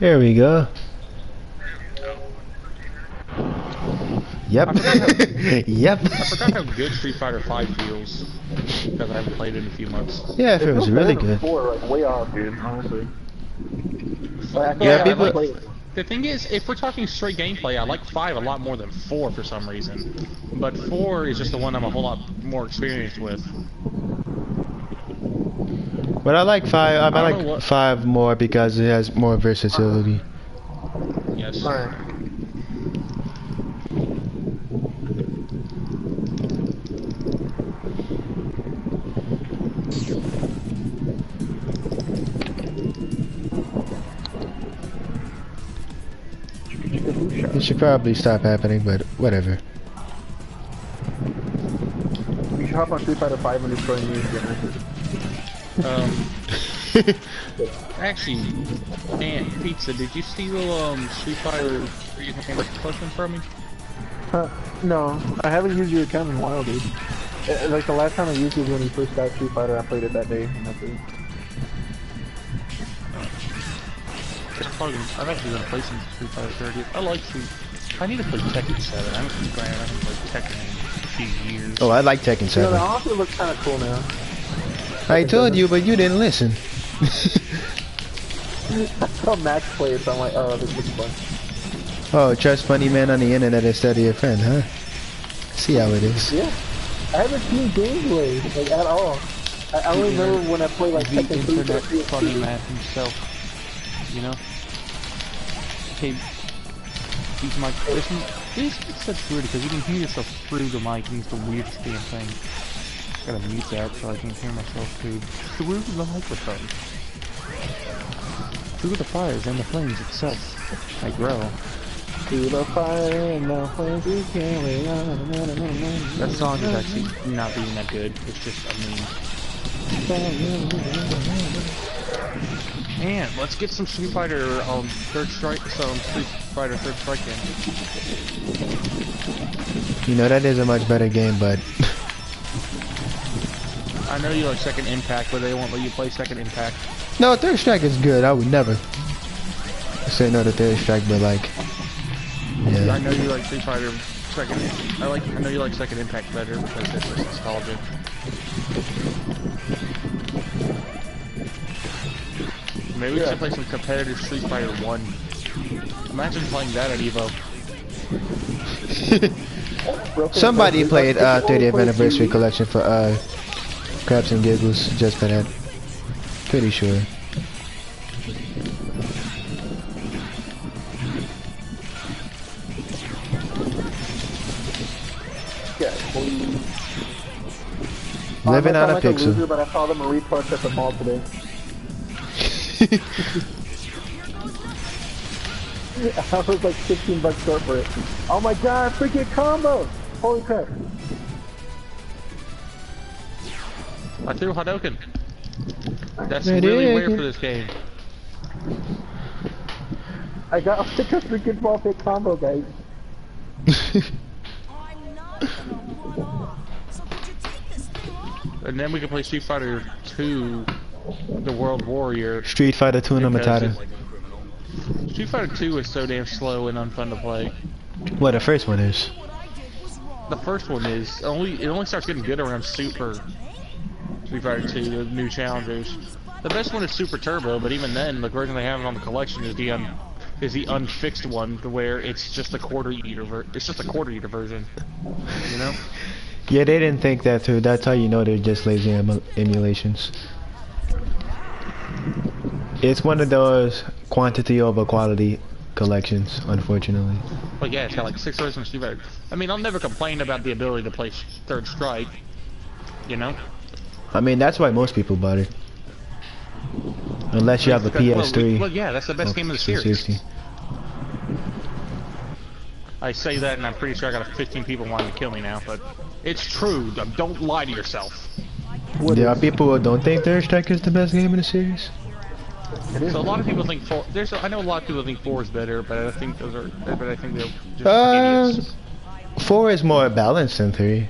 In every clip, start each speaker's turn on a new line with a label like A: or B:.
A: There we go. Yep. Yep.
B: I forgot how good Street Fighter 5 feels because I haven't played it in a few months.
A: Yeah, it feels really good.
C: 4, like, way off, dude. Honestly.
A: Yeah, people.
B: The thing is, if we're talking straight gameplay, I like 5 a lot more than 4 for some reason. But 4 is just the one I'm a whole lot more experienced with.
A: But I like 5. I like 5 more because it has more versatility.
B: Yes.
C: Alright.
A: It should probably stop happening, but whatever.
C: You should hop on Street Fighter 5 when destroying me again.
B: Actually, man, Pizza, did you steal Street Fighter collection from me?
C: No, I haven't used your account in a while, dude. Like the last time I used it was when you first got Street Fighter. I played it that day, and that's it.
B: I'm actually gonna play some Street Fighter 30. I like Street. I need to play Tekken 7. I haven't played Tekken in a few years.
A: Oh, I like Tekken 7.
C: You know, the offer looks kind of cool now.
A: I told you, but you didn't listen.
C: I saw Max play it, so I'm like, oh, this looks fun.
A: Oh, trust funny man on the internet instead of your friend, huh? See how it is.
C: Yeah. I haven't seen gameplay, like, at all. I only remember when I played, like, Tekken 3
B: internet funny man himself. You know? Okay. He's my... This is such weird because you can hear yourself through the mic and it's the weirdest damn thing. Gotta mute that so I can hear myself through the microphone. Through the fires and the flames itself. I grow.
C: Through the fire and the flames we carry on.
B: That song is actually not being that good. It's just a meme. Man, let's get some Street Fighter Third Strike in.
A: You know that is a much better game, but
B: I know you like Second Impact, but they won't let you play Second Impact.
A: no, Third Strike is good. I would never say no to Third Strike, but like, yeah.
B: I know you like Street Fighter Second. I know you like Second Impact better because it's just nostalgia. Maybe we should play some competitive Street Fighter 1. Imagine playing that at EVO.
A: Somebody played 30th anniversary collection for Craps and Giggles just for that. Pretty sure. Living on a pixel.
C: Loser, but I saw them retouch at the mall today. I was like $15 short for it. Oh my god, freaking combo! Holy crap.
B: I threw Hadouken. That's really weird for this game.
C: I got a freaking 12-hit combo, guys.
B: And then we can play Street Fighter 2, the World Warrior.
A: Street Fighter 2 no Matata.
B: Street Fighter 2 is so damn slow and unfun to play.
A: Well, the first one is.
B: The first one is. It only starts getting good around Super Street Fighter 2, the new challengers. The best one is Super Turbo, but even then, the version they have on the collection is the unfixed one, where it's just a quarter eater version. You know?
A: Yeah, they didn't think that through. That's how you know they're just lazy emulations. It's one of those quantity over quality collections, unfortunately.
B: But yeah, it's got like 6 versions of Street Fighter. I mean, I'll never complain about the ability to play Third Strike. You know?
A: I mean, that's why most people bought it. Unless you have a PS3.
B: Well, yeah, that's the best game of the series. I say that, and I'm pretty sure I got 15 people wanting to kill me now, but it's true. Don't lie to yourself.
A: There are people who don't think Third Strike is the best game in the series.
B: So a lot of people think 4. I know a lot of people think 4 is better, but I think they're just idiots.
A: 4 is more balanced than 3.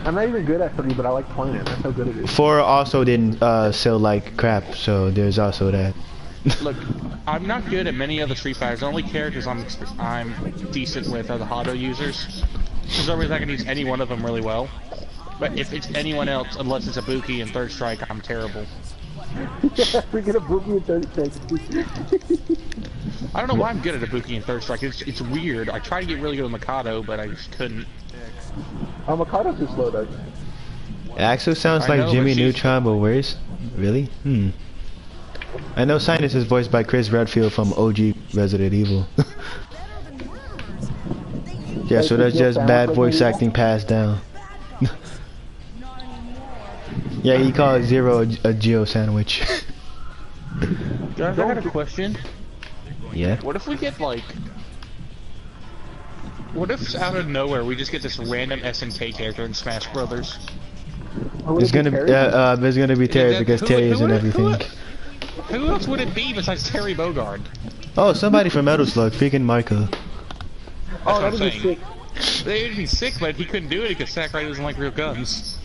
C: I'm not even good at 3, but I like playing it. That's how good it is.
A: 4 also didn't sell like crap, so there's also that.
B: Look, I'm not good at many other Street Fighters. The only characters I'm decent with are the Hado users. For some reason I can use any one of them really well. But if it's anyone else, unless it's Ibuki and Third Strike, I'm terrible.
C: Yeah, we're gonna Ibuki and Third Strike.
B: I don't know why I'm good at Ibuki and Third Strike. It's weird. I tried to get really good with Mikado, but I just couldn't.
C: Mikado's too slow, though.
A: It actually sounds like Jimmy Neutron, but where's... Really? I know Sinus is voiced by Chris Redfield from OG Resident Evil. Yeah, so that's just bad voice acting passed down. Yeah, he called Zero a Geo sandwich.
B: Guys, I got a question.
A: Yeah?
B: What if we get like... What if out of nowhere we just get this random SNK character in Smash Brothers?
A: It's gonna be Terry because Terry is in everything.
B: Who else would it be besides Terry Bogard?
A: Oh, somebody from Metal Slug, freaking Micah.
B: Oh, that'd be sick. They'd be sick, but he couldn't do it because Sakurai doesn't like real guns.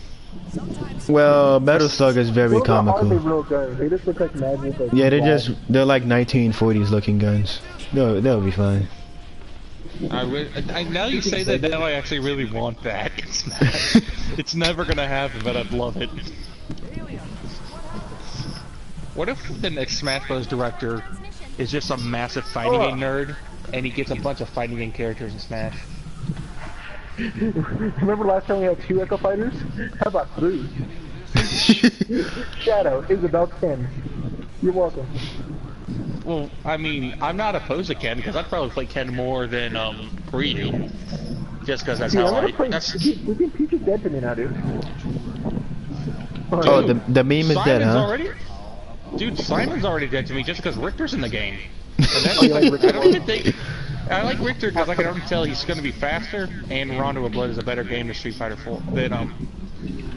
A: Well, Metal Slug is very comical.
C: Real guns? They just look like magic. Like
A: yeah, they're like 1940s looking guns. No, they'll be fine.
B: Now you say that, now I actually really want that. It's never gonna happen, but I'd love it. What if the next Smash Bros. Director is just a massive fighting game nerd, and he gets a bunch of fighting game characters in Smash?
C: Remember last time we had 2 Echo Fighters? How about 3? Shadow, Isabel, Ken. You're welcome.
B: Well, I mean, I'm not opposed to Ken, because I'd probably play Ken more than, Ryu. Just because that's how I...
C: We think Peach is dead to me now, dude.
A: Oh, the meme is dead, huh?
B: Already? Dude, Simon's already dead to me just because Richter's in the game. I don't even think... I like Richter because I can already tell he's going to be faster, and Rondo of Blood is a better game than Street Fighter 4.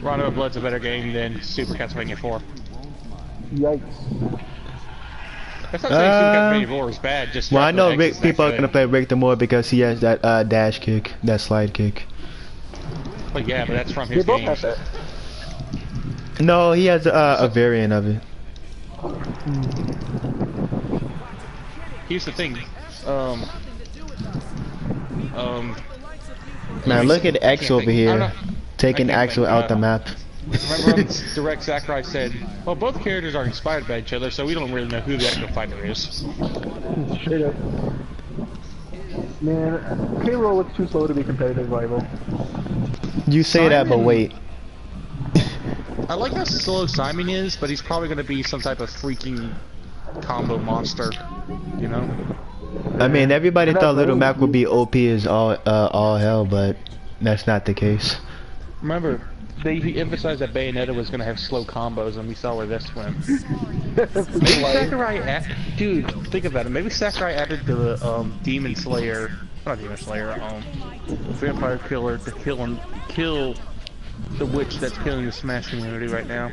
B: Rondo of Blood's a better game than Super Castlevania 4.
C: Yikes.
B: That's not saying Super Castlevania 4 is bad, just...
A: Well, I know people are going to play Richter more because he has that dash kick, that slide kick.
B: But yeah, but that's from his
C: both
B: games.
C: have that.
A: No, he has a variant of it.
B: Here's the thing.
A: Man, look at X over here, taking Axel out the map.
B: Remember on Direct Sakurai said, well, both characters are inspired by each other, so we don't really know who the actual fighter is.
C: Straight up. Man, K-Roll looks too slow to be competitive rival.
A: You say that, but wait.
B: I like how slow Simon is, but he's probably going to be some type of freaking combo monster, you know?
A: I mean, everybody thought Little Mac would be OP as all hell, but that's not the case.
B: Remember, they emphasized that Bayonetta was going to have slow combos, and we saw where this went. Maybe Sakurai, dude, think about it. Maybe Sakurai added the Demon Slayer, not Demon Slayer, Vampire Killer to kill the witch that's killing the Smash community right now.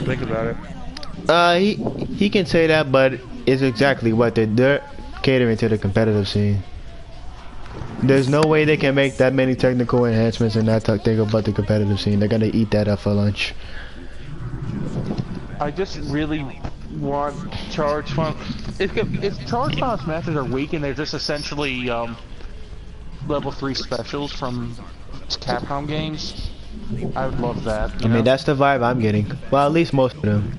B: Think about it.
A: He can say that, but it's exactly what they're catering to the competitive scene. There's no way they can make that many technical enhancements and not think about the competitive scene. They're gonna eat that up for lunch.
B: I just really want charge fun. If charge fun smashes are weak and they're just essentially level 3 specials from Capcom games, I would love that.
A: I mean, that's the vibe I'm getting. Well, at least most of them.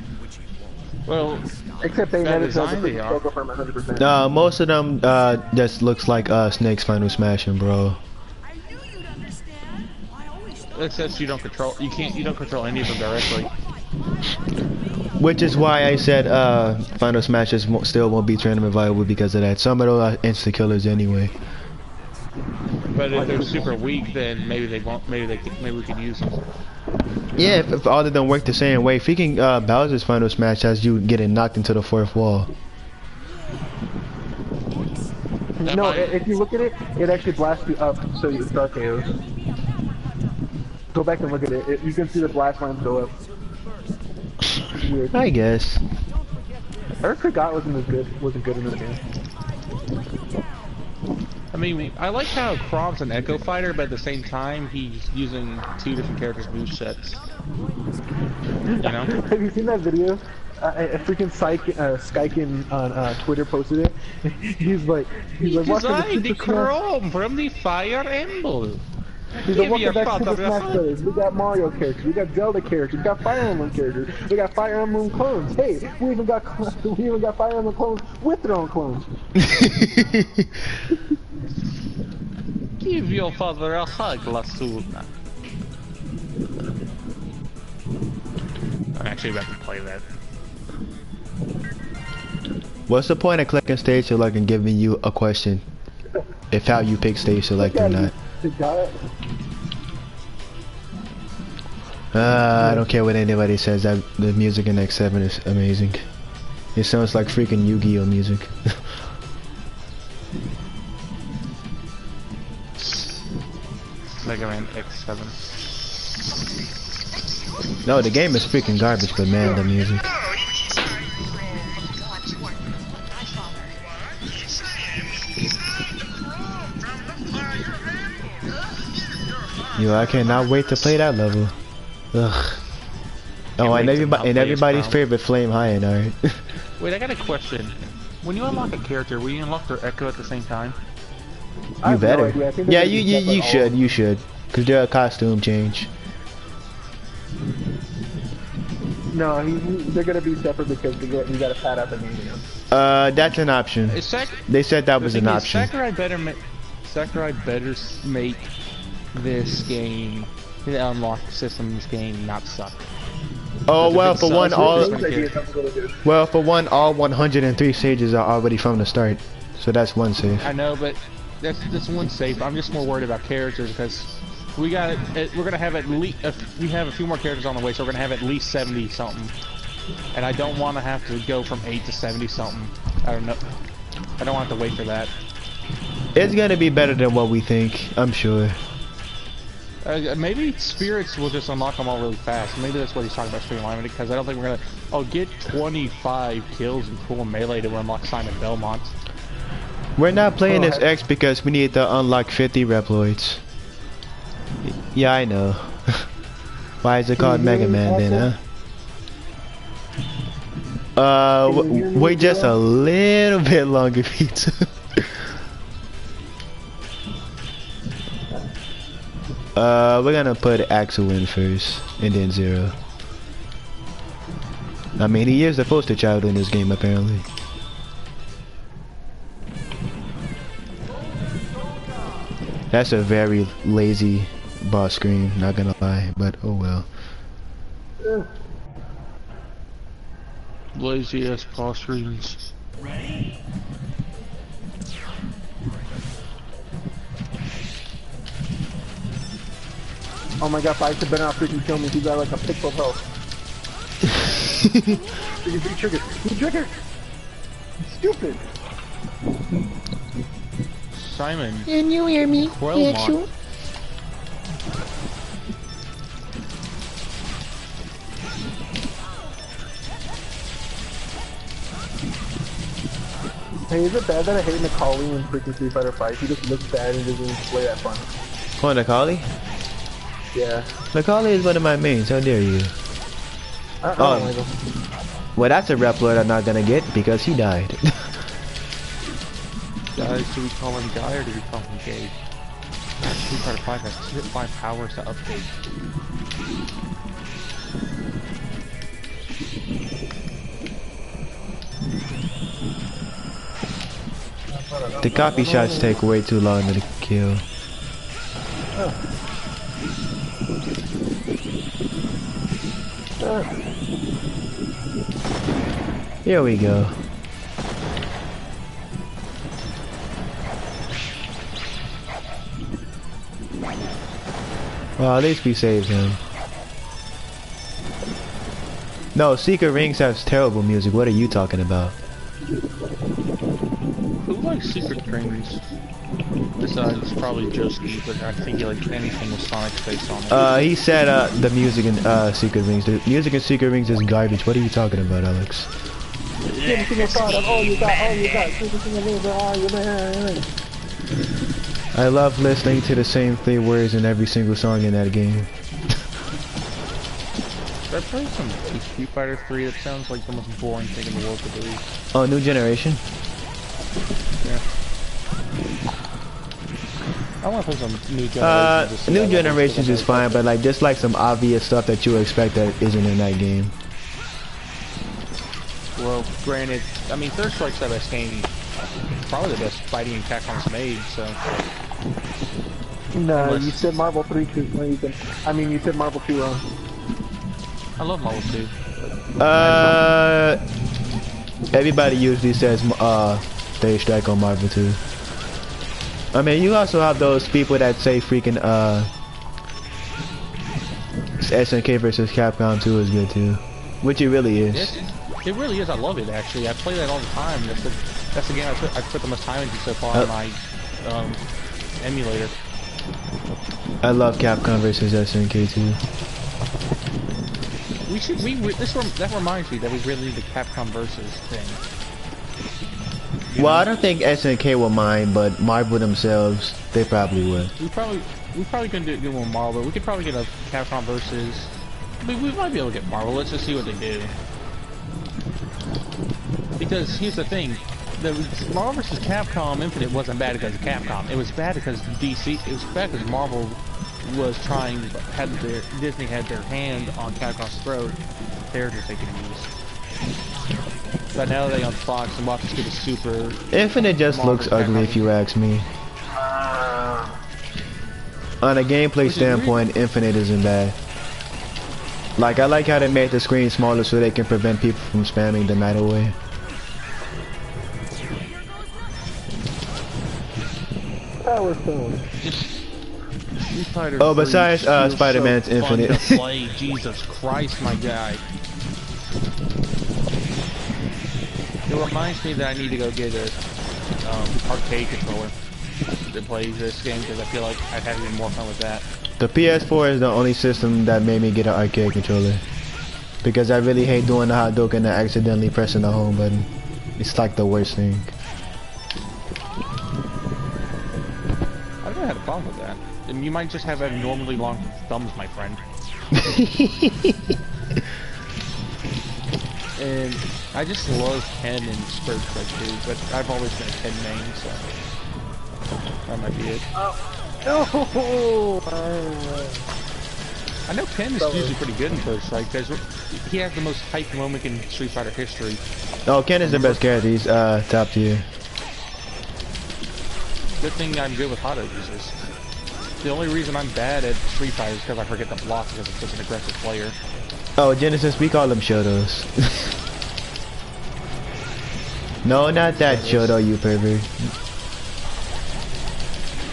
B: Well,
C: except they never tell the from 100%.
A: Most of them just looks like Snake's Final Smashing, bro.
B: Except you don't control any of them directly.
A: Which is why I said Final Smashes still won't be tournament viable because of that. Some of those are insta killers anyway.
B: But if they're super weak, then maybe they won't. Maybe we could use them.
A: Yeah, if all of them work the same way. Freaking Bowser's Final Smash has you getting knocked into the 4th wall.
C: No, if you look at it, it actually blasts you up so you start KOs. Go back and look at it. You can see the blast lines go up. Weird.
A: I guess.
C: I forgot wasn't good in this game.
B: I mean, I like how Crom's an Echo Fighter, but at the same time, he's using 2 different characters' movesets. You know?
C: Have you seen that video A freaking Skykin on Twitter posted it. He's like,
B: Because
C: welcome
B: I'm
C: to
B: the
C: Super Smash.
B: Chrome from the Fire Emblem.
C: He's
B: Give
C: like,
B: your
C: welcome back to Super
B: father a
C: Smash
B: hug.
C: Brothers. We got Mario characters, we got Zelda characters, we got Fire Emblem characters, we got Fire Emblem clones. Hey, we even got Fire Emblem clones with their own clones.
B: Give your father a hug, Lasuna. I'm actually about to play that.
A: What's the point of clicking stage select and giving you a question? If how you pick stage select or not. I don't care what anybody says, that the music in X7 is amazing. It sounds like freaking Yu-Gi-Oh music.
B: Mega Man X7.
A: No, the game is freaking garbage, but man, the music. Yo, I cannot wait to play that level. Ugh. Oh, and everybody's favorite Flame High, alright.
B: Wait, I got a question. When you unlock a character, will you unlock their echo at the same time?
A: You better. Yeah, you should. Cause they're a costume change.
C: No, they're gonna be separate because you gotta pad out the medium.
A: That's an option. They said that was an option.
B: Sakurai better make this game, the unlock system in this game, not suck.
A: Oh well, for one, all 103 stages are already from the start, so that's one save.
B: I know, but that's one save. I'm just more worried about characters because we're gonna have at least we have a few more characters on the way, so we're gonna have at least 70 something, and I don't want to have to go from 8 to 70 something. I don't know. I don't want to wait for that.
A: It's gonna be better than what we think, I'm sure.
B: Maybe spirits will just unlock them all really fast. Maybe that's what he's talking about streamlining, because I don't think we're gonna get 25 kills and full melee to unlock Simon Belmont.
A: We're not playing this X because we need to unlock 50 Reploids. Yeah, I know. Why is it called Mega Man then, huh? Wait just a little bit longer, pizza. We're gonna put Axel in first, and then Zero. I mean, he is the poster child in this game, apparently. That's a very lazy boss screen, not gonna lie, but oh well.
B: Lazy ass boss screens. Ready?
C: Oh my god, Bison better not freaking kill me. He got like a pixel of health. He triggered. He triggered! Stupid!
B: Simon.
D: Can you hear me? Axel?
C: Hey, is it bad that I hate Macaulay in freaking Street Fighter 5? He just looks bad and doesn't play that fun.
A: Oh, Macaulay?
C: Yeah.
A: Macaulay is one of my mains, how dare you?
C: I don't like him.
A: Well, that's a Reploid I'm not gonna get because he died.
B: Guys, do we call him Guy or do we call him Gay? Street Fighter 5 has 5 powers to update.
A: The copy shots take way too long to kill. Here we go. Well, at least we saved him. No, Secret Rings has terrible music. What are you talking about?
B: Who likes Secret Rings? Besides probably Josuke, but I think he likes anything with Sonic's face on it.
A: He said the music in Secret Rings. The music in Secret Rings is garbage. What are you talking about, Alex? I love listening to the same 3 words in every single song in that game.
B: I played some Street Fighter 3. That sounds like the most boring thing in the world to do.
A: Oh, new generation.
B: Yeah. I want to play some new generations.
A: New generations is fine, but like just like some obvious stuff that you expect that isn't in that game.
B: Well, granted, I mean, Third Strike's the best game, probably the best fighting game Capcom's made. So.
C: No,
B: Unless...
C: you said Marvel 3 too. No, you said. I mean, you said Marvel 2 wrong.
B: I love Marvel 2.
A: Everybody usually says Third Strike on Marvel 2. I mean, you also have those people that say freaking SNK versus Capcom 2 is good too, which it really is.
B: It really is. I love it actually. I play that all the time. That's the game I put the most time into so far on my emulator.
A: I love Capcom versus SNK too.
B: That reminds me that we really need the Capcom versus thing.
A: Well, I don't think SNK will mind, but Marvel themselves, they probably would.
B: We probably couldn't do one Marvel. We could probably get a Capcom versus. I mean, we might be able to get Marvel. Let's just see what they do. Because here's the thing, the Marvel vs. Capcom Infinite wasn't bad because of Capcom. It was bad because DC. It was bad because Marvel was Disney had their hand on Capcom's throat. Characters they could use. But now they on Fox and watch us get a super.
A: Infinite just
B: Marvel
A: looks ugly
B: Capcom.
A: if you ask me. On a gameplay standpoint, Infinite isn't bad. Like, I like how they made the screen smaller so they can prevent people from spamming the night away.
C: Power Stone.
A: Oh, besides Spider-Man's
B: so
A: Infinite.
B: Fun to play. Jesus Christ, my guy. It reminds me that I need to go get a arcade controller that plays this game because I feel like I'd have even more fun with that.
A: The PS4 is the only system that made me get an arcade controller. Because I really hate doing the Hadouken and accidentally pressing the home button. It's like the worst thing.
B: I don't have a problem with that. And you might just have abnormally long thumbs, my friend. And I just love Ken and Third Strike too, but I've always been a Ken main, so that might be it. I know Ken is usually pretty good in Third Strike because he has the most hype moment in Street Fighter history.
A: Oh, Ken is the best character. He's top tier.
B: Good thing I'm good with auto users. The only reason I'm bad at Street Fighter is because I forget to block because I'm such an aggressive player.
A: Oh, Genesis, we call them Shotos. No, not that Shoto, you pervert.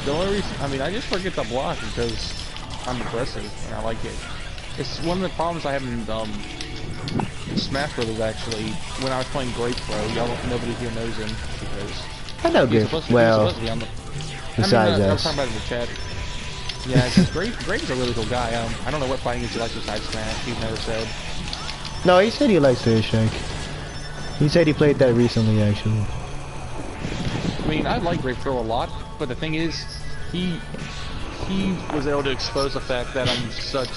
B: The only reason, I mean, I just forget to block because I'm aggressive and I like it. It's one of the problems I have in Smash Brothers actually. When I was playing Great Pro, nobody here knows him because
A: I know good. Well, besides
B: I was
A: us.
B: talking about it in the chat. Yeah, because Grape's a really cool guy. I don't know what fighting games he likes besides Smash. He's never said.
A: No, he said he likes Third Strike. He said he played that recently, actually.
B: I mean, I like Grape Pro a lot, but the thing is, he was able to expose the fact that I'm such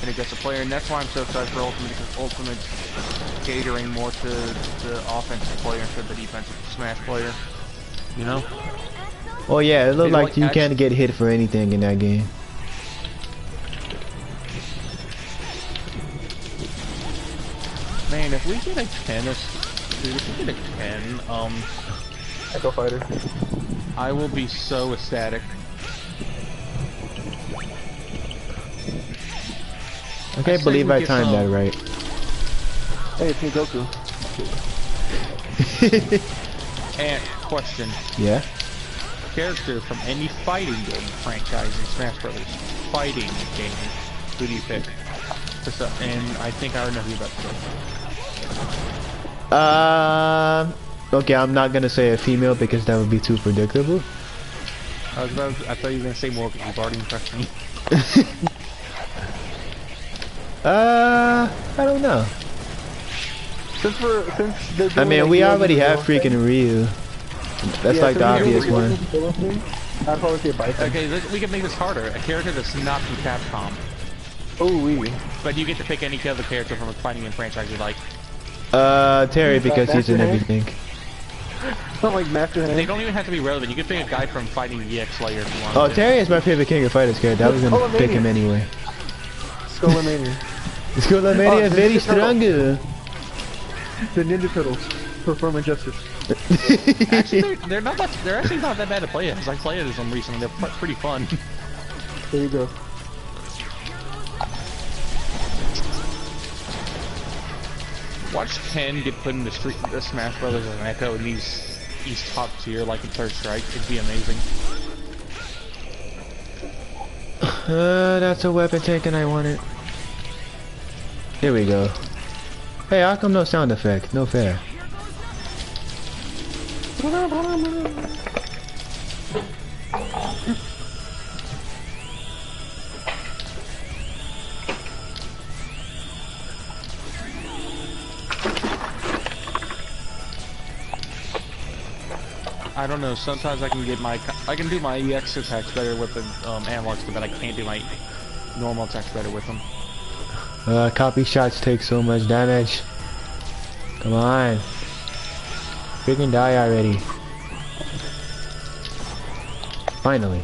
B: an aggressive player, and that's why I'm so excited for Ultimate, because Ultimate catering more to the offensive player instead of the defensive Smash player. You know?
A: Oh yeah, it looked like you can't get hit for anything in that game.
B: Man, if we get a 10, dude, if we get a 10,
C: Echo Fighter.
B: I will be so ecstatic.
A: I can't believe I timed that right.
C: Hey, it's me, Goku.
B: And question.
A: Yeah?
B: Character from any fighting game franchise in Smash Brothers. Fighting game. Who do you pick? And I think I already know who you're about to pick.
A: Okay, I'm not gonna say a female because that would be too predictable.
B: I thought you were gonna say more because you've already impressed me.
A: I don't know.
C: Since
A: I mean, we already have freaking Ryu. That's like the obvious one.
C: I'd probably say Bison.
B: Okay, we can make this harder. A character that's not from Capcom.
C: Oh, wee.
B: But you get to pick any other character from a fighting game franchise you like.
A: Terry, because he's in everything.
C: It's not like Master Hand.
B: They don't even have to be relevant. You can pick a guy from Fighting EX Slayer if you want.
A: Oh, Terry is my favorite King of Fighters character. I was gonna pick him anyway.
C: Skullomania.
A: Skullomania is very stronger.
C: The Ninja Turtles. Performing justice.
B: Actually, they're not that. They're actually not that bad to play as. I played as them recently. They're pretty fun.
C: There you go.
B: Watch Ken get put in the Smash Brothers as an Echo, and he's top tier like in Third Strike. It'd be amazing.
A: That's a weapon tank and I want it. Here we go. Hey, how come no sound effect? No fair.
B: I don't know. Sometimes I can do my EX attacks better with the analog stick, but I can't do my normal attacks better with them.
A: Copy shots take so much damage. Come on. Freaking die already. Finally.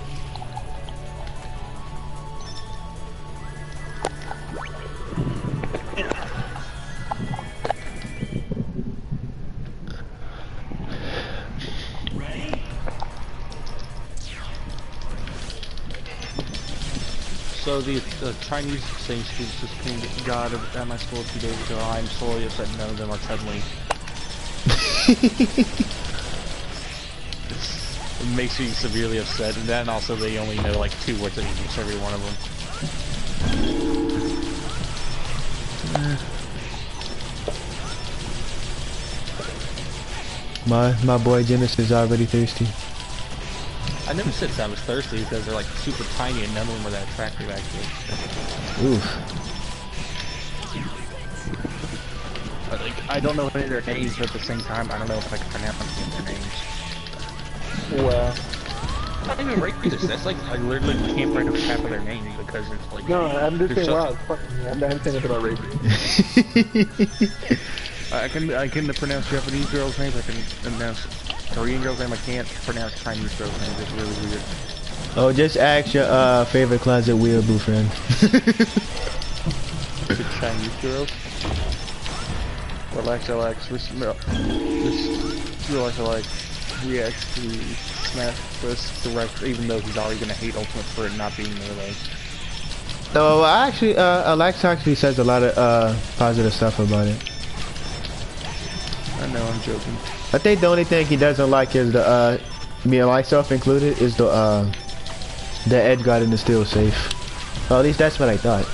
B: So the Chinese exchange students just came to God at my school 2 days ago. I'm sorely upset none of them are cuddling. It makes me severely upset, and then also they only know like 2 words in English, every one of
A: them. My boy Genesis is already thirsty.
B: I never said I was thirsty because they're like super tiny and none of them were that attractive actually.
A: Oof.
B: But, like, I don't know any of their names, but at the same time, I don't know if I can pronounce their names.
C: Wow.
B: Not even racist. That's like I literally can't pronounce half of their names because it's like.
C: No, I'm just saying wow. I'm not saying it about racist.
B: I can pronounce Japanese girls' names. I can pronounce Korean girls' names. I can't pronounce Chinese girls' names. It's really weird.
A: Oh, just ask your favorite closet weeaboo friend.
B: The Chinese girls. Relax. Relax. We actually smashed this direct, even though he's already gonna hate Ultimate for it not being melee.
A: No, actually, Alex actually says a lot of positive stuff about it.
B: I know, I'm joking.
A: I think the only thing he doesn't like is the me and myself included is the edge guarding is still safe. Well, at least that's what I thought.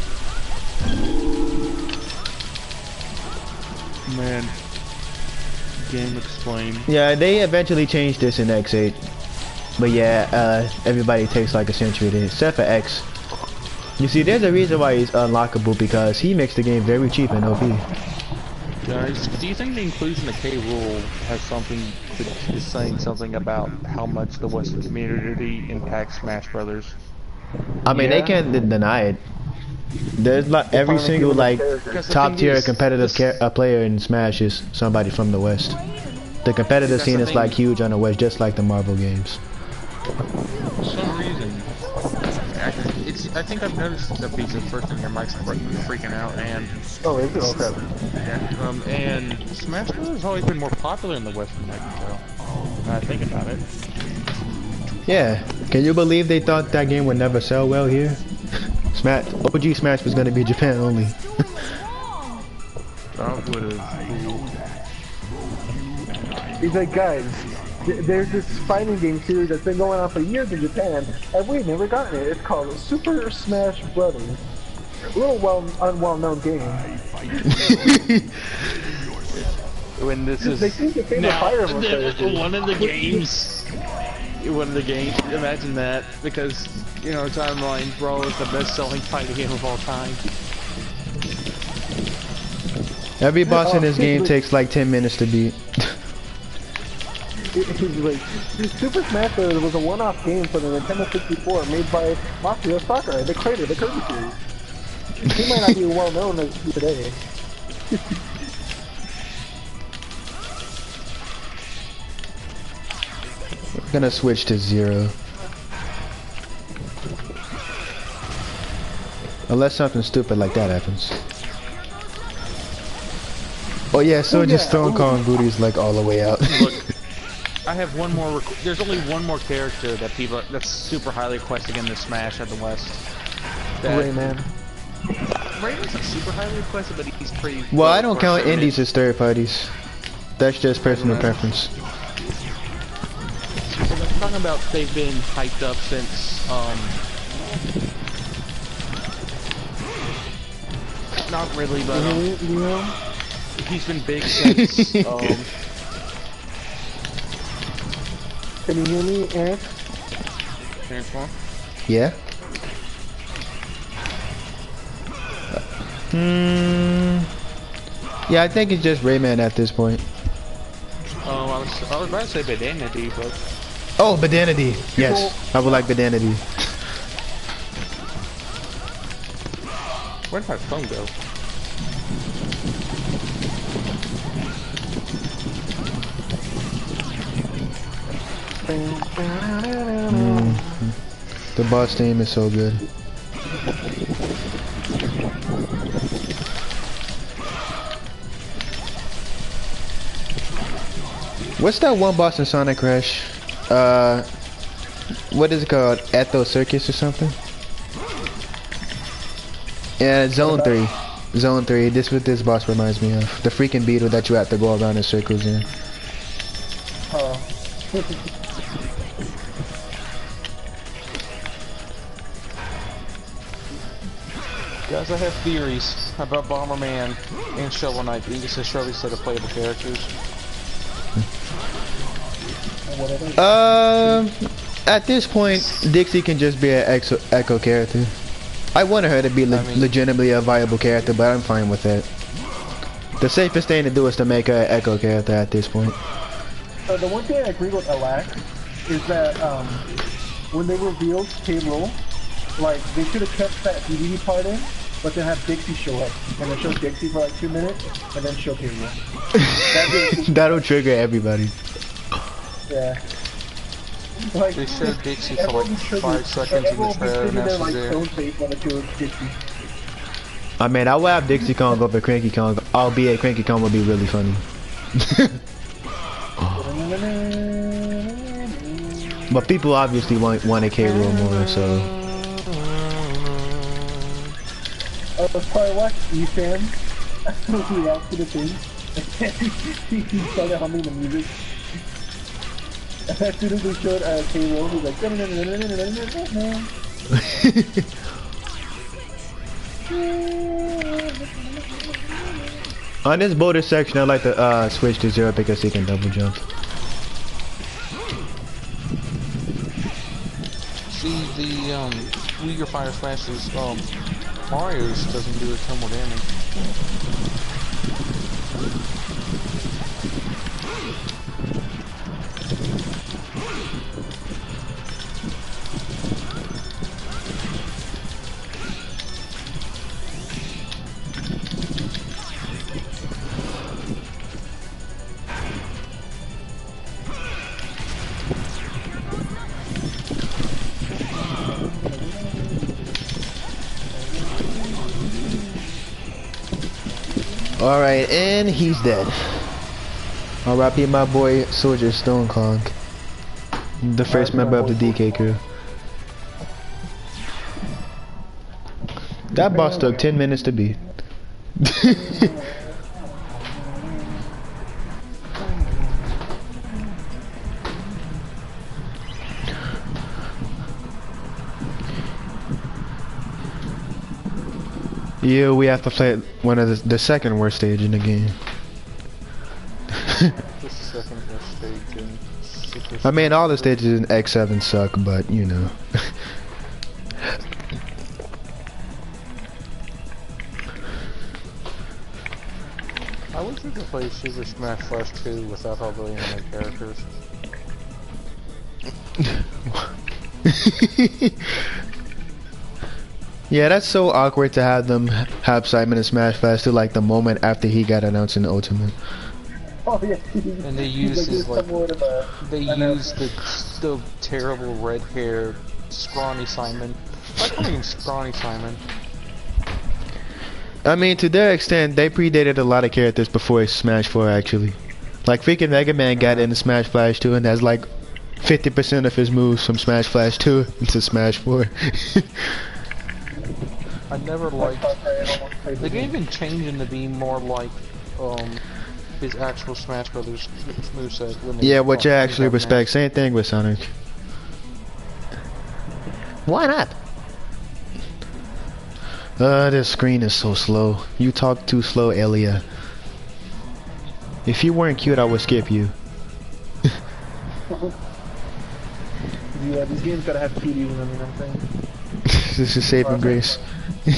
B: Man, game explained.
A: Yeah, they eventually changed this in X8, but yeah, everybody takes like a century to hit, except for X. You see, there's a reason why he's unlockable because he makes the game very cheap and OP.
B: Guys, do you think the inclusion of K. Rool has something is saying something about how much the Western community impacts Smash Brothers?
A: I mean, they can't deny it. There's like every single like top tier competitive player in Smash is somebody from the West. The competitive scene is like huge on the West, just like the Marvel games.
B: For some reason, I think I've noticed that because first thing your mic's freaking out, and
C: oh, is it? Okay.
B: Yeah, and Smash Bros. Has always been more popular in the West than I can tell. Now I think about it.
A: Yeah, can you believe they thought that game would never sell well here? OG Smash was gonna be Japan only.
B: That would have.
C: He's like, guys, there's this fighting game series that's been going on for years in Japan, and we've never gotten it. It's called Super Smash Brothers. A little unwell-known game.
B: When this is now, one of the games, imagine that, because, you know, Timeline Brawl is the best-selling fighting game of all time.
A: Every boss in this game takes like 10 minutes to beat.
C: Super Smash Bros. Was a one-off game for the Nintendo 64 made by Mafia Sakurai, the creator of the Kirby series. He might not be well known as today.
A: I'm gonna switch to 0. Unless something stupid like that happens. Oh yeah, so just Stone Kong booty's like all the way out.
B: Look, I have one more. There's only one more character that that's super highly requested in the Smash at the West.
C: Rayman.
B: Rayman's not super highly requested, but he's pretty.
A: Well, I don't count indies as third parties. That's just personal preference.
B: I'm talking about they've been hyped up since not really, but he's been big since
C: Can you hear me, Eric?
A: Yeah? Yeah, I think it's just Rayman at this point.
B: I was about to say Bandanity, but...
A: Oh, Bandanity! Yes, I would like Bandanity.
B: Where'd my phone go?
A: The boss theme is so good. What's that one boss in Sonic Crash? What is it called? Etho Circus or something? Yeah, Zone 3. Zone 3. This is what this boss reminds me of. The freaking beetle that you have to go around in circles in.
C: Oh.
B: Guys, I have theories about Bomberman and Shovel Knight being just a shorter set of playable characters.
A: At this point, Dixie can just be an Echo character. I wanted her to be legitimately a viable character, but I'm fine with that. The safest thing to do is to make her an Echo character at this point.
C: The one thing I agree with Alak is that when they revealed K. Rool, like they should have kept that DVD part in, but then have Dixie show up and then show Dixie for like 2 minutes and then show K. Rool.
A: That'll trigger everybody.
C: Yeah. Like,
B: they showed Dixie for like 5 seconds in the trailer and now she's there.
A: I mean, I would have Dixie Kong over Cranky Kong, albeit Cranky Kong would be really funny. But people obviously want a K. Rool more, so...
C: I was probably watching E-Fam react to the thing. He started humming the music. As soon as we showed K. Rool, he was like,
A: on this boulder section, I like to switch to 0 because he can double jump.
B: See, the Uyghur Fire Smash's Mario's doesn't do a ton more damage.
A: Alright, and he's dead. R.I.P. my boy Soldier Stone Kong, the first member of the DK crew. That boss took 10 minutes to beat. Yeah, we have to play one of the second worst stage in the game. I mean, all the stages in X7 suck, but you know.
B: I wish we could play Super Smash Bros. 2 without all the anime characters.
A: Yeah, that's so awkward to have them have Simon in Smash Flash to like the moment after he got announced in the Ultimate.
C: Oh yeah.
B: And they use his like, they use the terrible red hair, scrawny Simon. I call him scrawny Simon.
A: I mean, to their extent, they predated a lot of characters before Smash 4 actually. Like freaking Mega Man got into Smash Flash 2 and has like 50% of his moves from Smash Flash 2 into Smash 4.
B: I never liked. They didn't even change him to be more like his actual Smash Brothers moveset.
A: Yeah, which I actually respect. Same thing with Sonic. Why not? This screen is so slow. You talk too slow, Elia. If you weren't cute, I would skip you.
C: Yeah, these games gotta have cuties in them, you know what I'm saying?
A: This is saving grace.
C: I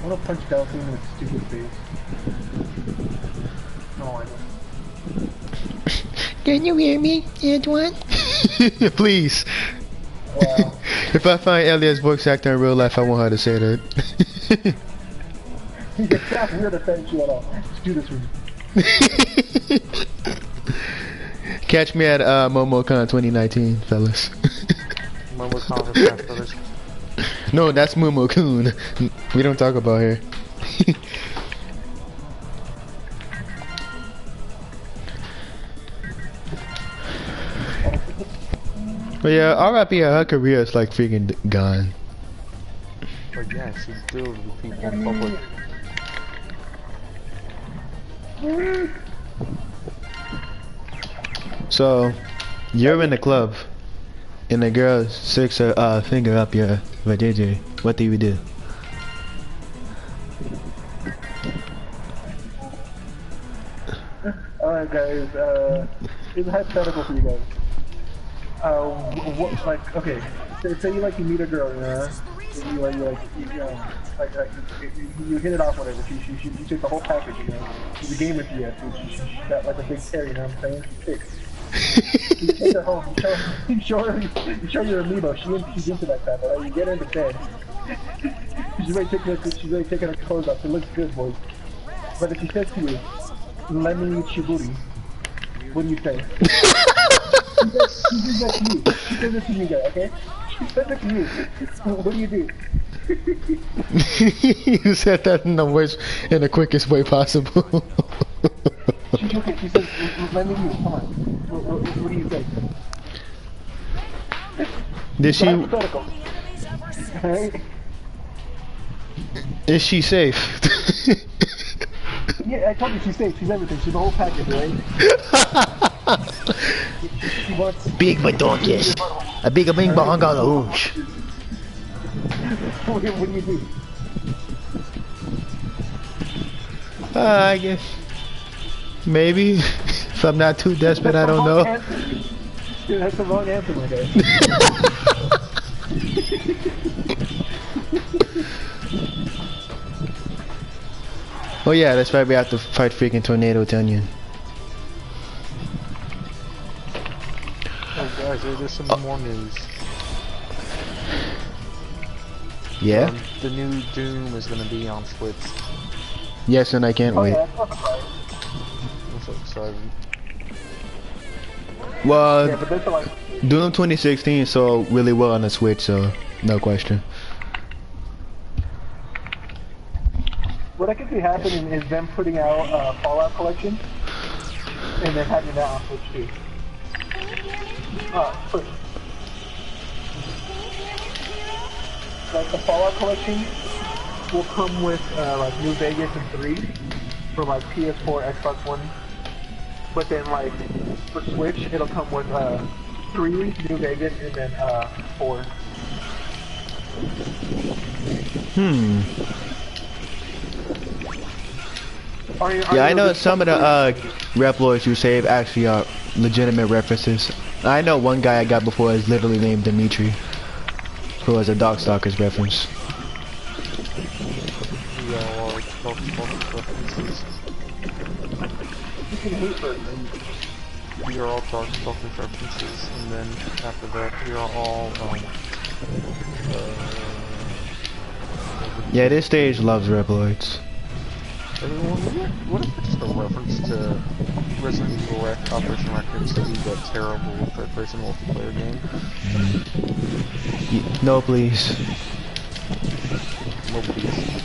C: wanna punch Delphine in his stupid face. No, I don't.
D: Can you hear me, Antoine?
A: Please.
C: Wow.
A: If I find Elia's voice actor in real life, I want her to say that.
C: It's not weird to offend you at all. Let's do this with me.
A: Catch me at MomoCon 2019, fellas.
B: MomoCon for Smash Brothers.
A: No, that's Momo-kun. We don't talk about her. But yeah, R.I.P. Her career is like freaking gone.
B: But yeah, she's still with people in public.
A: So, you're in the club, and the girl sticks her finger up your vajayjay. What do you do?
C: Alright guys, it's hypothetical for you guys. What, like, okay, say you like, you meet a girl, you know, you hit it off, whatever, she takes the whole package, you know, she's a gamer to you, she's got like a big tear, you know what I'm saying, she's thick. You take her home, you show her your amiibo, she's into that crap, right? You get her into bed, she's already taking her clothes off, it looks good, boys. But if she says to you, let me eat your booty, what do you say? She says that to you. She says it to you, guys, okay? She says it to you. What do you do?
A: You said that in the quickest way possible.
C: Okay, she says, let me eat, come on. What do you say?
A: Did she...
C: Hypothetical. Right?
A: Is she safe?
C: Yeah, I told you she's safe. She's everything. She's the whole package, right? She wants...
A: Big badonkies. A big bing bong on the hooch.
C: What do you do?
A: I guess. Maybe. If I'm not too desperate, I don't know.
C: Dude, that's the wrong answer, my guy.
A: Oh yeah, that's right, we have to fight freaking Tornado Tunyon.
B: Oh guys, there's some more news.
A: Yeah?
B: The new Doom is gonna be on Switch.
A: Yes, and I can't wait.
C: Yeah,
B: I'm so excited.
A: Well,
C: yeah, but that's like...
A: Doom 2016 sold really well on the Switch, so no question.
C: What I can see happening is them putting out a Fallout collection, and then having that on Switch too. Switch. Like the Fallout collection will come with like New Vegas and 3 for like PS4, Xbox One. But then like for Switch, it'll come with 3 New Vegas and then 4.
A: Yeah, I know some of the rep lords you save actually are legitimate references. I know one guy I got before is literally named Dimitri. Who was a Darkstalkers reference.
B: We all are Darkstalkers references.
C: You can hate her.
B: We are all Darkstalkers references, and then after that, we are all,
A: Yeah, this stage loves Reploids.
B: everyone, what if it's just a reference to Resident Evil Operation Raccoon City, that terrible third-person multiplayer game?
A: No, please.
B: No, please.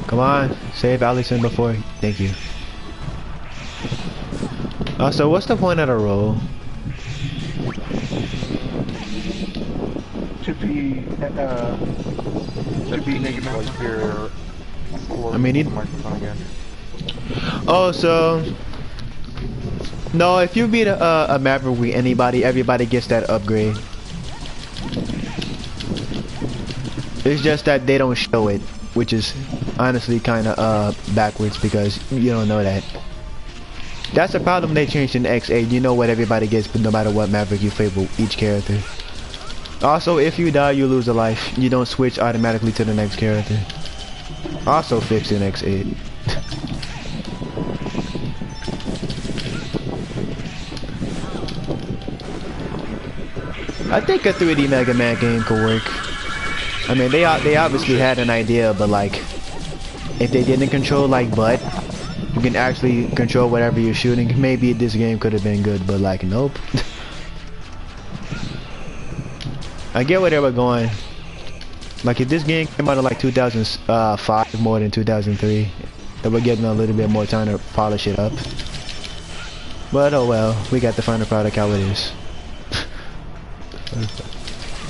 A: Come on, save Allison before. Thank you. So what's the point of the roll?
C: To be
B: Mega Man. Like your
A: I mean,
B: the microphone again.
A: Oh, so no, if you beat a map where everybody gets that upgrade. It's just that they don't show it, which is honestly kind of backwards because you don't know that. That's the problem they changed in X8. You know what everybody gets, but no matter what maverick you favor each character. Also, if you die, you lose a life. You don't switch automatically to the next character. Also fixed in X8. I think a 3D Mega Man game could work. I mean, they obviously had an idea, but like, if they didn't control like butt, you can actually control whatever you're shooting. Maybe this game could have been good, but like, nope. I get where they were going. Like, if this game came out in like 2005 more than 2003, they were getting a little bit more time to polish it up. But oh well, we got the final product how it is.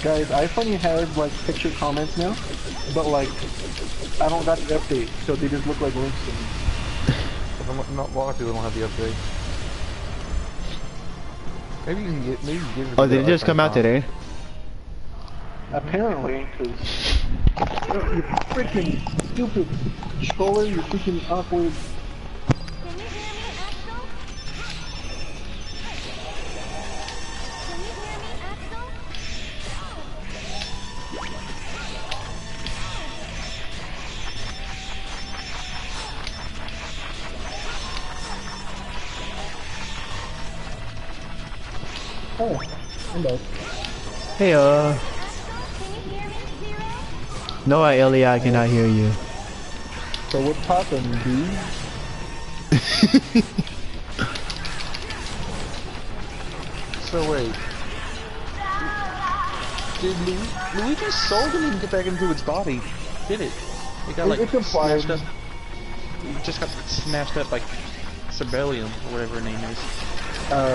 C: Guys, iPhone has like picture comments now, but like I don't got the update, so they just look like links to me.
B: Not a lot of people don't have the update. Maybe you can get.
A: Oh, did it just come out today?
C: Apparently, because you freaking stupid stroller, you freaking awkward. Oh, hello.
A: Hey, no, Ellie, I cannot hear you.
C: So what's poppin', dude?
B: So wait. Did Luigi's soul didn't even get back into its body, did it? It got like snatched up. It just got snatched up like Cerbelium, or whatever her name is.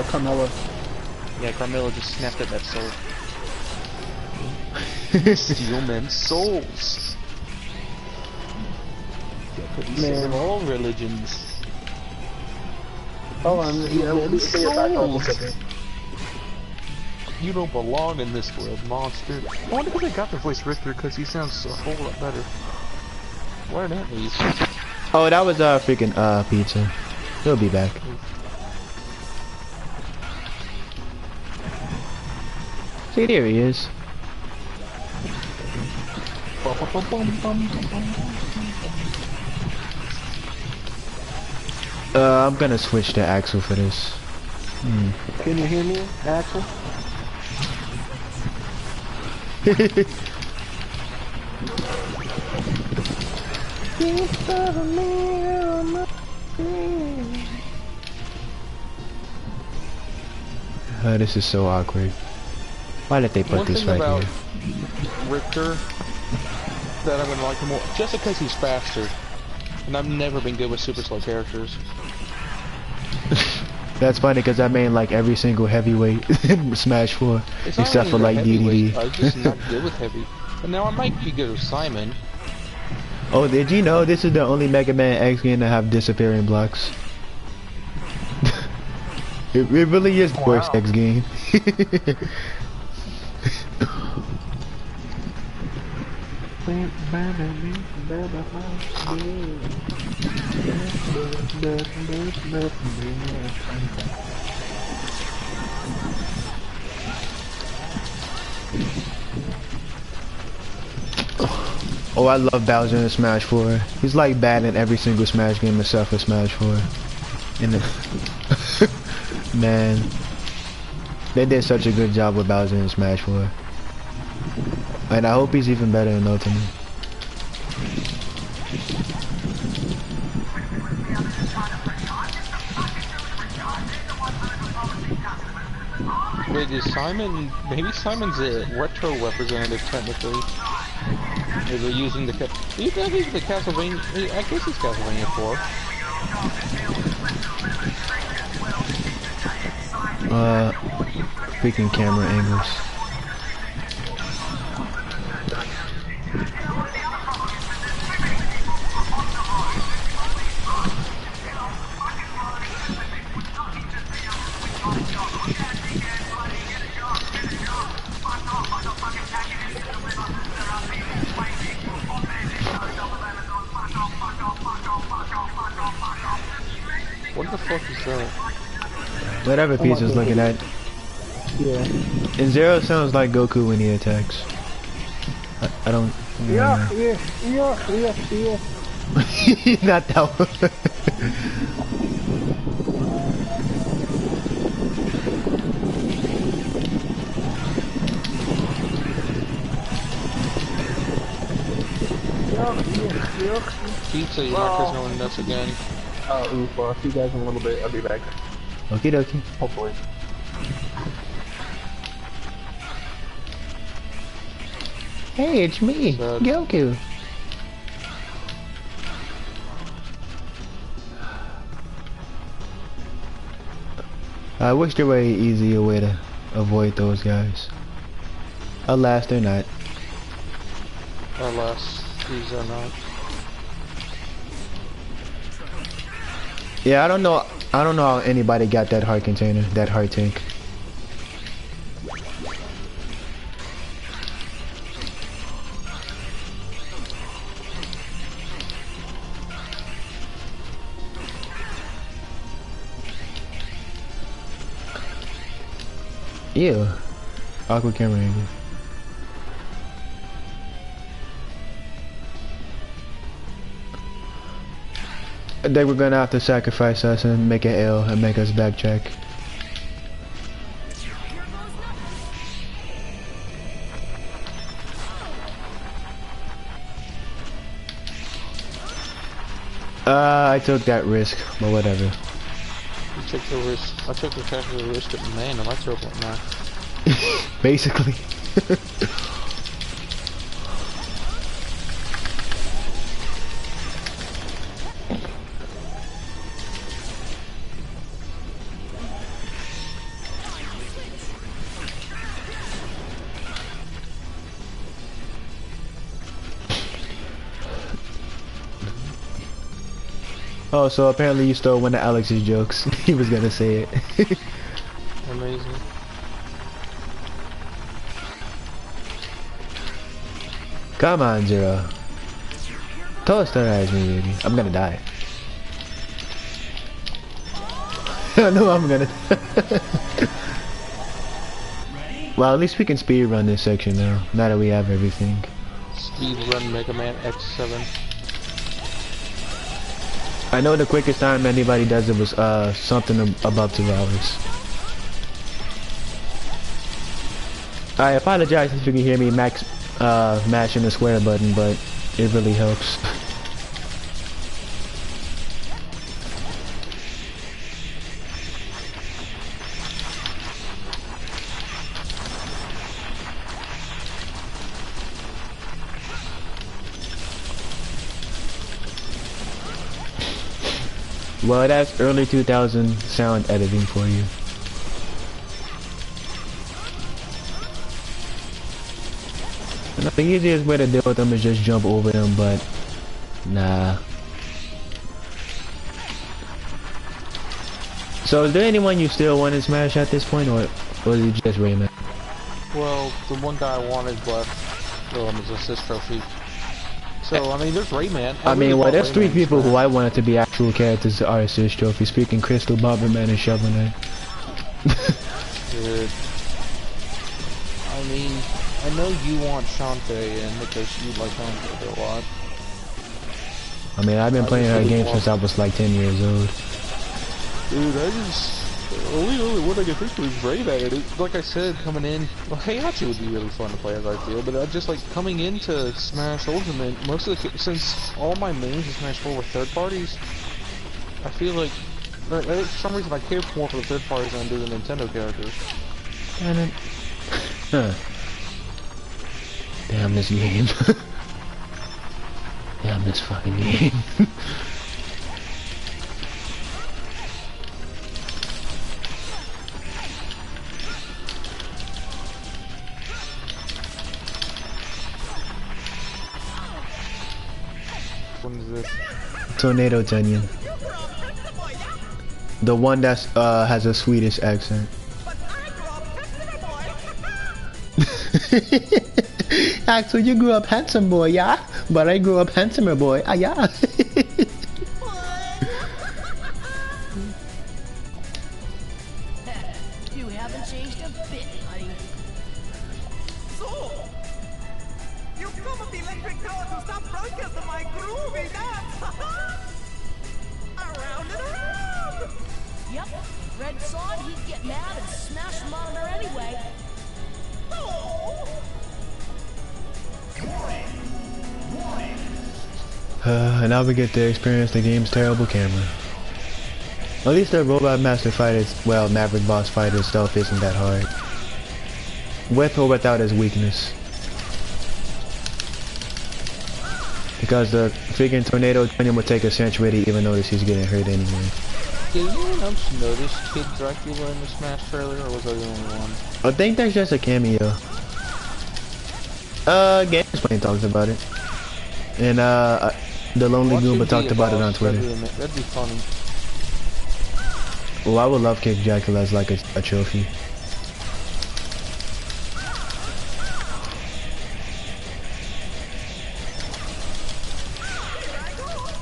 C: Carmella.
B: Yeah, Carmilla just snapped at that soul. Steal men's souls. Man, all religions.
C: Hold on,
B: You don't belong in this world, monster. I wonder if they got the voice Richter because he sounds a whole lot better. Where did that leave?
A: Oh, that was freaking pizza. He'll be back. See, there he is. I'm gonna switch to Axel for this.
C: Can you hear me, Axel?
A: This is so awkward. Why did they put this right here?
B: Richter, that I'm gonna like him more, just because he's faster. And I've never been good with super slow characters.
A: That's funny because I made like every single heavyweight in Smash 4, except for like DDD.
B: I'm just not good with heavy. But now I might be good with Simon.
A: Oh, did you know this is the only Mega Man X game to have disappearing blocks? It really is the worst X game. Oh, I love Bowser in Smash 4. He's like bad in every single Smash game except for Smash 4. And man, they did such a good job with Bowser in Smash 4. And I hope he's even better in Ultimate.
B: Wait, is Simon... Maybe Simon's a retro representative, technically. If they're using the... You think he's the Castlevania... I guess it's Castlevania 4.
A: Freaking camera angles.
B: What the fuck is that?
A: Whatever Pizza's looking at.
C: Yeah.
A: And Zero sounds like Goku when he attacks. I don't...
C: Yeah.
A: Not that one.
B: Pizza, you're not going nuts again.
C: Oof, I'll see you guys in a little bit. I'll be back.
A: Okie dokie.
C: Hopefully.
D: Hey, it's me, Goku.
A: I wish there were an easier way to avoid those guys. Alas, they're not.
B: Alas, these are not.
A: Yeah, I don't know how anybody got that heart container, that heart tank. Ew. Awkward camera angle. They were gonna have to sacrifice us and make it L and make us backtrack. I took that risk, but whatever.
B: You took the risk. I took the calculated risk at man, am I trouble now?
A: Basically. Oh, so apparently you stole one of Alex's jokes. He was gonna say it.
B: Amazing.
A: Come on, Zero. Toasterize me, baby. I'm gonna die. I know I'm gonna. Well, at least we can speed run this section now. Now that we have everything.
B: Speed run Mega Man X7.
A: I know the quickest time anybody does it was something above 2 hours. I apologize if you can hear me mashing the square button, but it really helps. Well, that's early 2000 sound editing for you. And the easiest way to deal with them is just jump over them, but nah. So is there anyone you still want to smash at this point, or is it just Rayman?
B: Well, the one guy I wanted left his assist trophy. So, I mean, there's Rayman.
A: I mean, well, there's 3 people who I wanted to be actual characters to our assist trophy. Speaking Crystal, Bomberman, and Shovel Knight.
B: Dude. I mean, I know you want Shantae in because you like Shantae a lot.
A: I mean, I've been playing her game since I was like 10 years old.
B: Dude, I just... Only one I can think was great at it. Like I said, coming in... Well, Heihachi would be really fun to play as I feel, but I just like coming into Smash Ultimate, most of the... Since all my mains in Smash 4 were third parties, I feel like... For some reason I care more for the third parties than I do the Nintendo characters.
A: Damn it. Huh. Damn this game. Damn this fucking game.
B: What is this?
A: Tornado Tunyon. The one that's has a Swedish accent. Axel, you grew up handsome boy, yeah? But I grew up handsomer boy, ah yeah.
E: You haven't changed a bit, buddy.
F: So, you come with the electric power to stop broadcasting my groovy dance. Around and around.
E: Yep. Red saw it, he'd get mad and smash the monitor anyway.
F: Oh.
A: And now we get to experience the game's terrible camera. At least the Robot Master fight is, well, Maverick Boss fight itself isn't that hard. With or without his weakness. Because the freaking Tornado Tunyon would take a century to even notice he's getting hurt anyway.
B: Did anyone else notice Kid Dracula in the Smash trailer, or was I the only one?
A: I think that's just a cameo. Gamesplay talks about it. And the Lonely Goomba talked about it on Twitter.
B: That'd be funny.
A: Well, I would love Kid Dracula as like a trophy.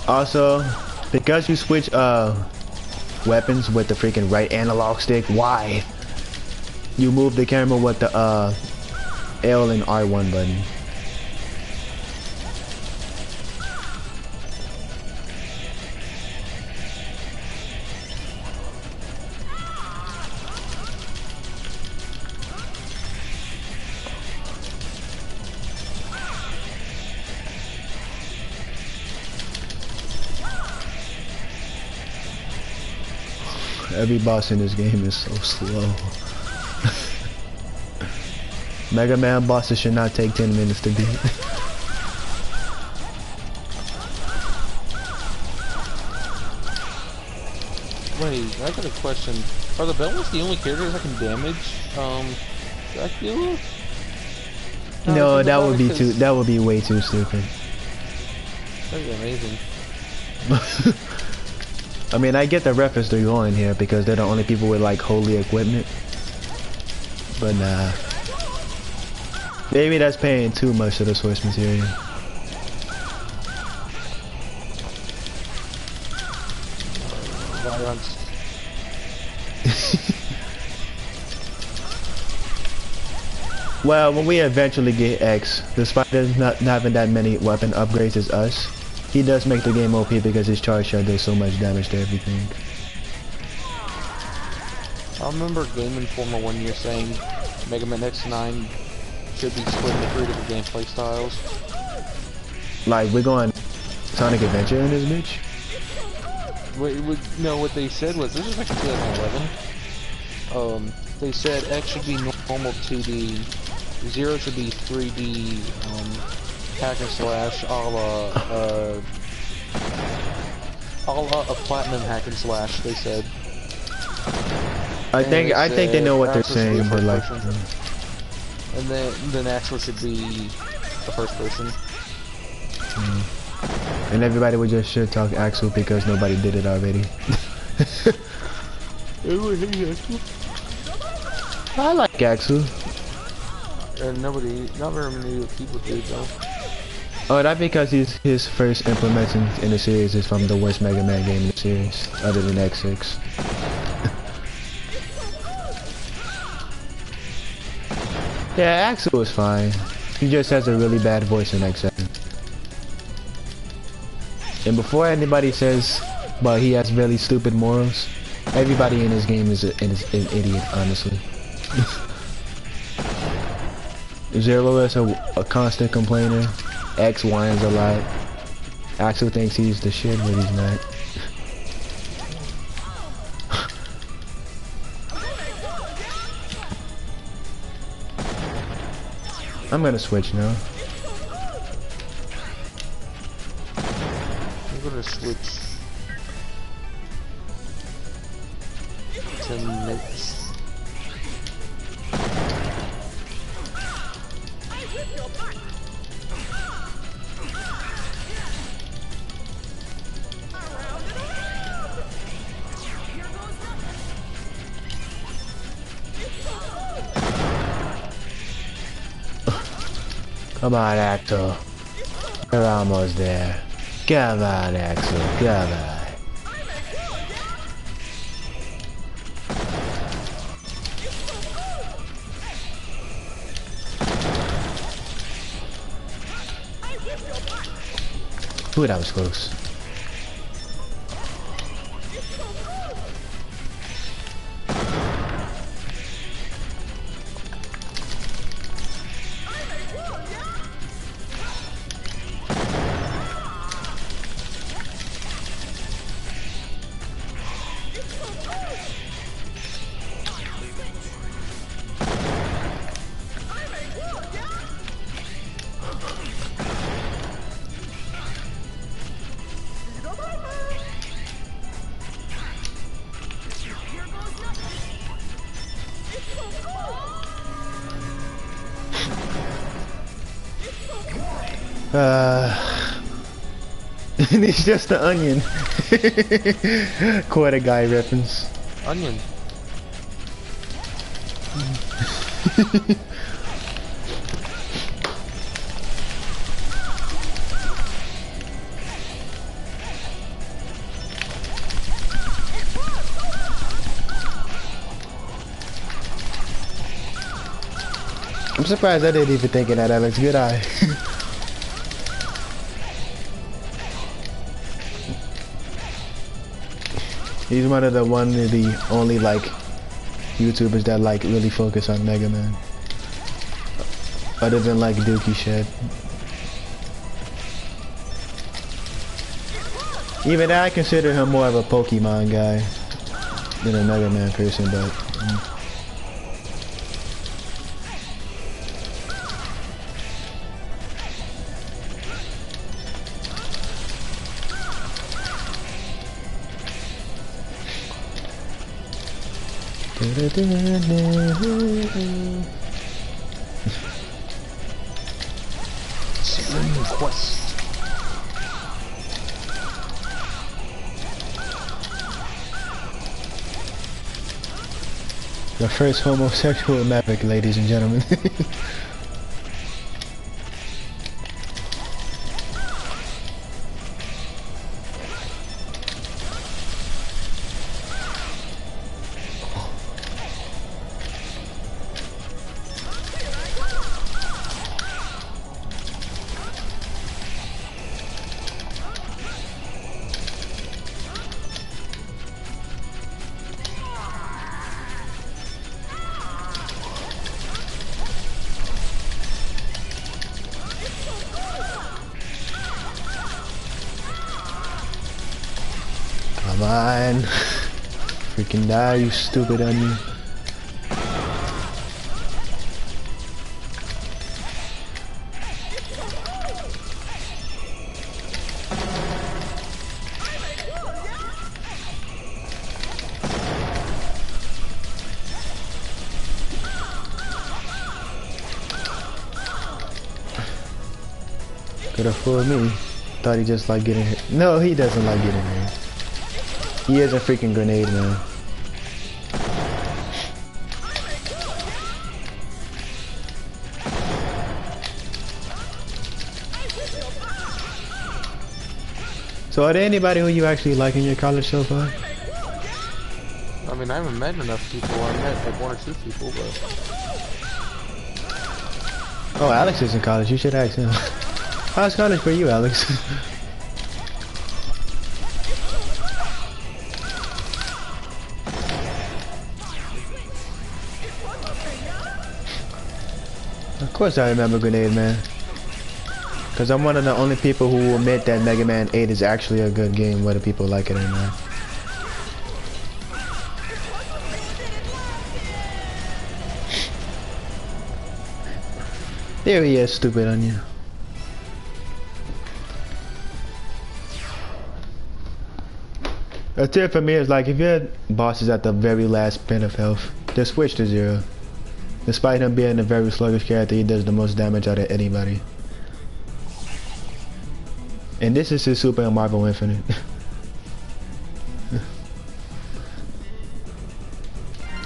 A: Also, because you switch weapons with the freaking right analog stick, why? You move the camera with the L and R1 button. Every boss in this game is so slow. Mega Man bosses should not take 10 minutes to beat.
B: Wait, I got a question. Are the Bellas the only characters that can damage Dracula?
A: No, that would be too. That would be way too stupid.
B: That'd be amazing.
A: I mean, I get the reference they're going here because they're the only people with like holy equipment. But nah. Maybe that's paying too much to the source material.
B: Violence.
A: Well, when we eventually get X, despite there's not having that many weapon upgrades as us, he does make the game OP because his charge shot does so much damage to everything.
B: I remember Game Informer one year saying Mega Man X9 should be split into 3 different gameplay styles.
A: Like, we're going Sonic Adventure in this bitch?
B: No, what they said was, this is like 2011. They said X should be normal 2D, 0 should be 3D, hack and slash, a la a platinum hack and slash, they said.
A: I think they know what they're saying, but like...
B: And then Axel should be the first person.
A: And everybody would just shit talk Axel because nobody did it already.
B: Everyone hates Axel.
A: I like Axel.
B: And not very many people do though.
A: Oh, that's because his first implementation in the series is from the worst Mega Man game in the series, other than X6. Yeah, Axel is fine. He just has a really bad voice in X7. And before anybody says, but he has really stupid morals, everybody in this game is an idiot, honestly. Zero is a constant complainer. X whines a lot. Axel thinks he's the shit, but he's not. I'm gonna switch now.
B: I'm gonna switch to Nix.
A: Come on, Axel. We're almost there. Come on, Axel. Come on. Ooh, that was close. It's just the onion. Quarter guy reference.
B: Onion.
A: I'm surprised I didn't even think of that, Alex. Good eye. He's one of the only like YouTubers that like really focus on Mega Man. Other than like Dookie shit. Even I consider him more of a Pokemon guy than a Mega Man person, but
B: Quest.
A: the first homosexual maverick, ladies and gentlemen. Come on. Freaking die, you stupid onion. Could have fooled me. Thought he just liked getting hit. No, he doesn't like getting hit. He is a freaking grenade, man. So are there anybody who you actually like in your college so far?
B: I mean, I haven't met enough people. I met like one or two people, but
A: Oh, Alex is in college. You should ask him. How's college for you, Alex? Of course I remember Grenade Man. Because I'm one of the only people who will admit that Mega Man 8 is actually a good game, whether people like it or not. There he is, stupid onion. A tip for me is like, if your boss is at the very last pin of health, just switch to Zero. Despite him being a very sluggish character, he does the most damage out of anybody. And this is his Super Marvel Infinite.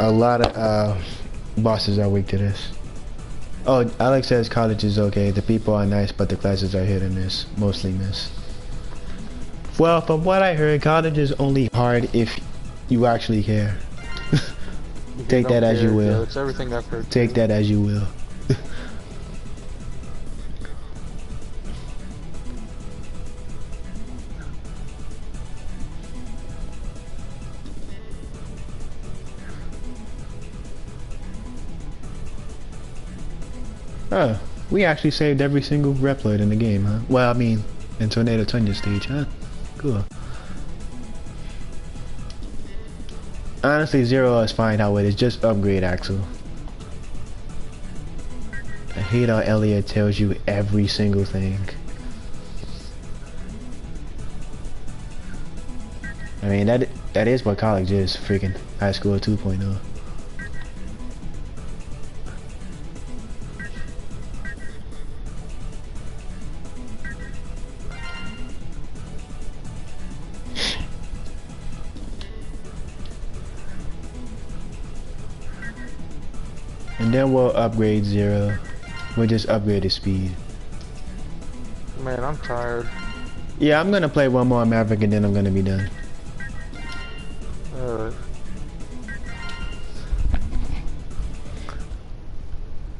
A: A lot of bosses are weak to this. Oh, Alex says college is okay. The people are nice, but the classes are hit and miss. Mostly miss. Well, from what I heard, college is only hard if you actually care. Take that as you will.
B: Yeah, it's everything I've heard.
A: Take that as you will. Oh, we actually saved every single Reploid in the game, huh? Well, I mean, in Tornado Tunya stage, huh? Cool. Honestly, Zero is fine how it is. Just upgrade Axel. I hate how Elliot tells you every single thing. I mean, that is what college is. Freaking high school 2.0. And then we'll upgrade Zero. We'll just upgrade his speed.
B: Man, I'm tired.
A: Yeah, I'm gonna play one more Maverick and then I'm gonna be done.
B: Alright.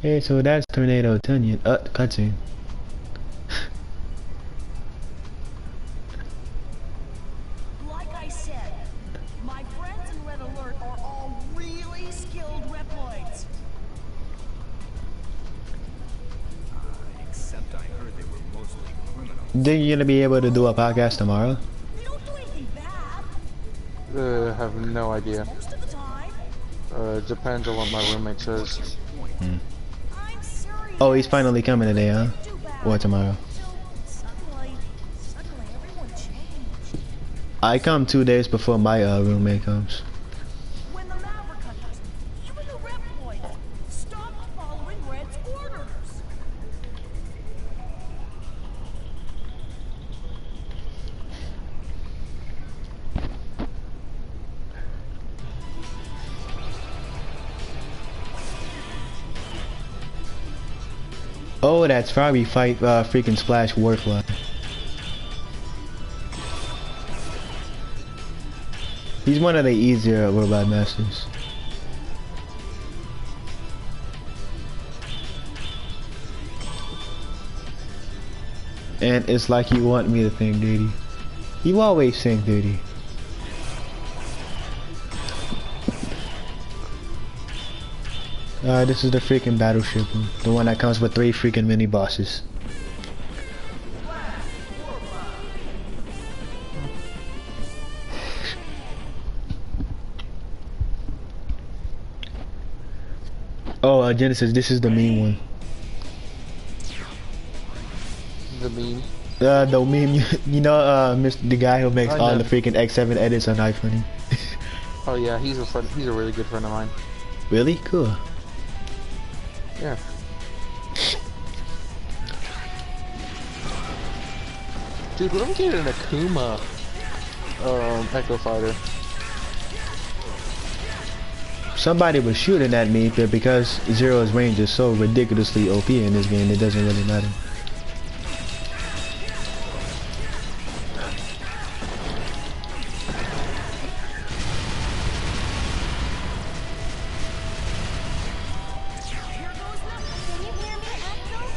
A: Hey, so that's Tornado Tunya. Cutscene.
E: Like I said, my friends in Red Alert are all really skilled Reploids.
F: Except I heard they were mostly criminals.
A: Think you're gonna be able to do a podcast tomorrow?
E: They don't do anything bad
B: Have no idea.
E: most of the time.
B: Depends on what my roommate says.
E: I'm serious.
A: Oh, he's finally coming today, huh?
E: Do bad.
A: Or tomorrow?
E: So suddenly everyone changed.
A: I come 2 days before my roommate comes.
E: When the Maverick Hunters, even the Reploids, stopped following Red's orders.
A: Oh, that's probably fight freaking Splash Warfly. He's one of the easier robot masters. And it's like you want me to think dirty. You always think dirty. This is the freaking battleship one. The one that comes with 3 freaking mini bosses. Oh, Genesis, this is the mean one.
B: The meme.
A: The meme, you know, the guy who makes
B: I
A: all
B: know.
A: the freaking X7 edits on iPhone.
B: Oh yeah, he's a friend. He's a really good friend of mine.
A: Really? Cool.
B: Yeah. Dude, let me get an Akuma Echo Fighter.
A: Somebody was shooting at me, but because Zero's range is so ridiculously OP in this game, it doesn't really matter.
E: Here goes nothing. Can you hear me, Echo?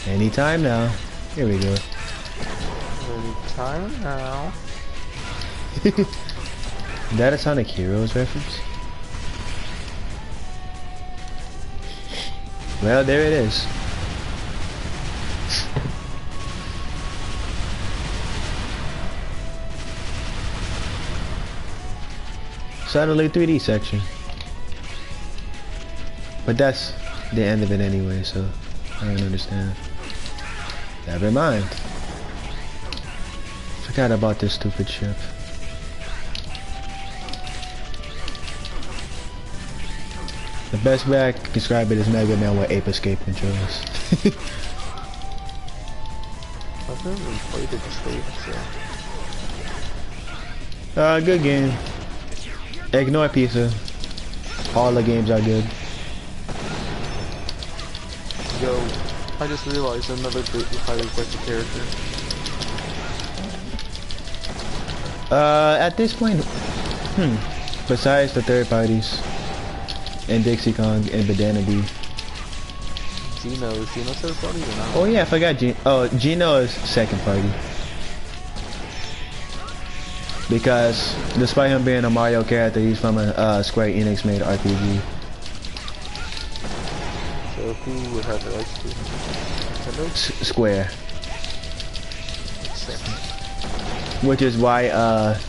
A: Anytime now. Here we go.
B: Anytime now.
A: That a Sonic Heroes reference? Well, there it is. Suddenly 3D section. But that's the end of it anyway, so I don't understand. Never mind. Forgot about this stupid ship. The best way I can describe it is Mega Man with Ape Escape controls.
B: I've never even played Ape Escape, so...
A: Good game. Ignore Pizza. All the games are good.
B: Yo, I just realized another highly requested character.
A: At this point, besides the third parties, and Dixie Kong and Banana Bee.
B: Gino, is Gino third party or not?
A: Oh yeah, I forgot Gino. Oh, Gino is second party. Because despite him being a Mario character, he's from a Square Enix made RPG.
B: So who would have the rights to Nintendo?
A: Square. Which is why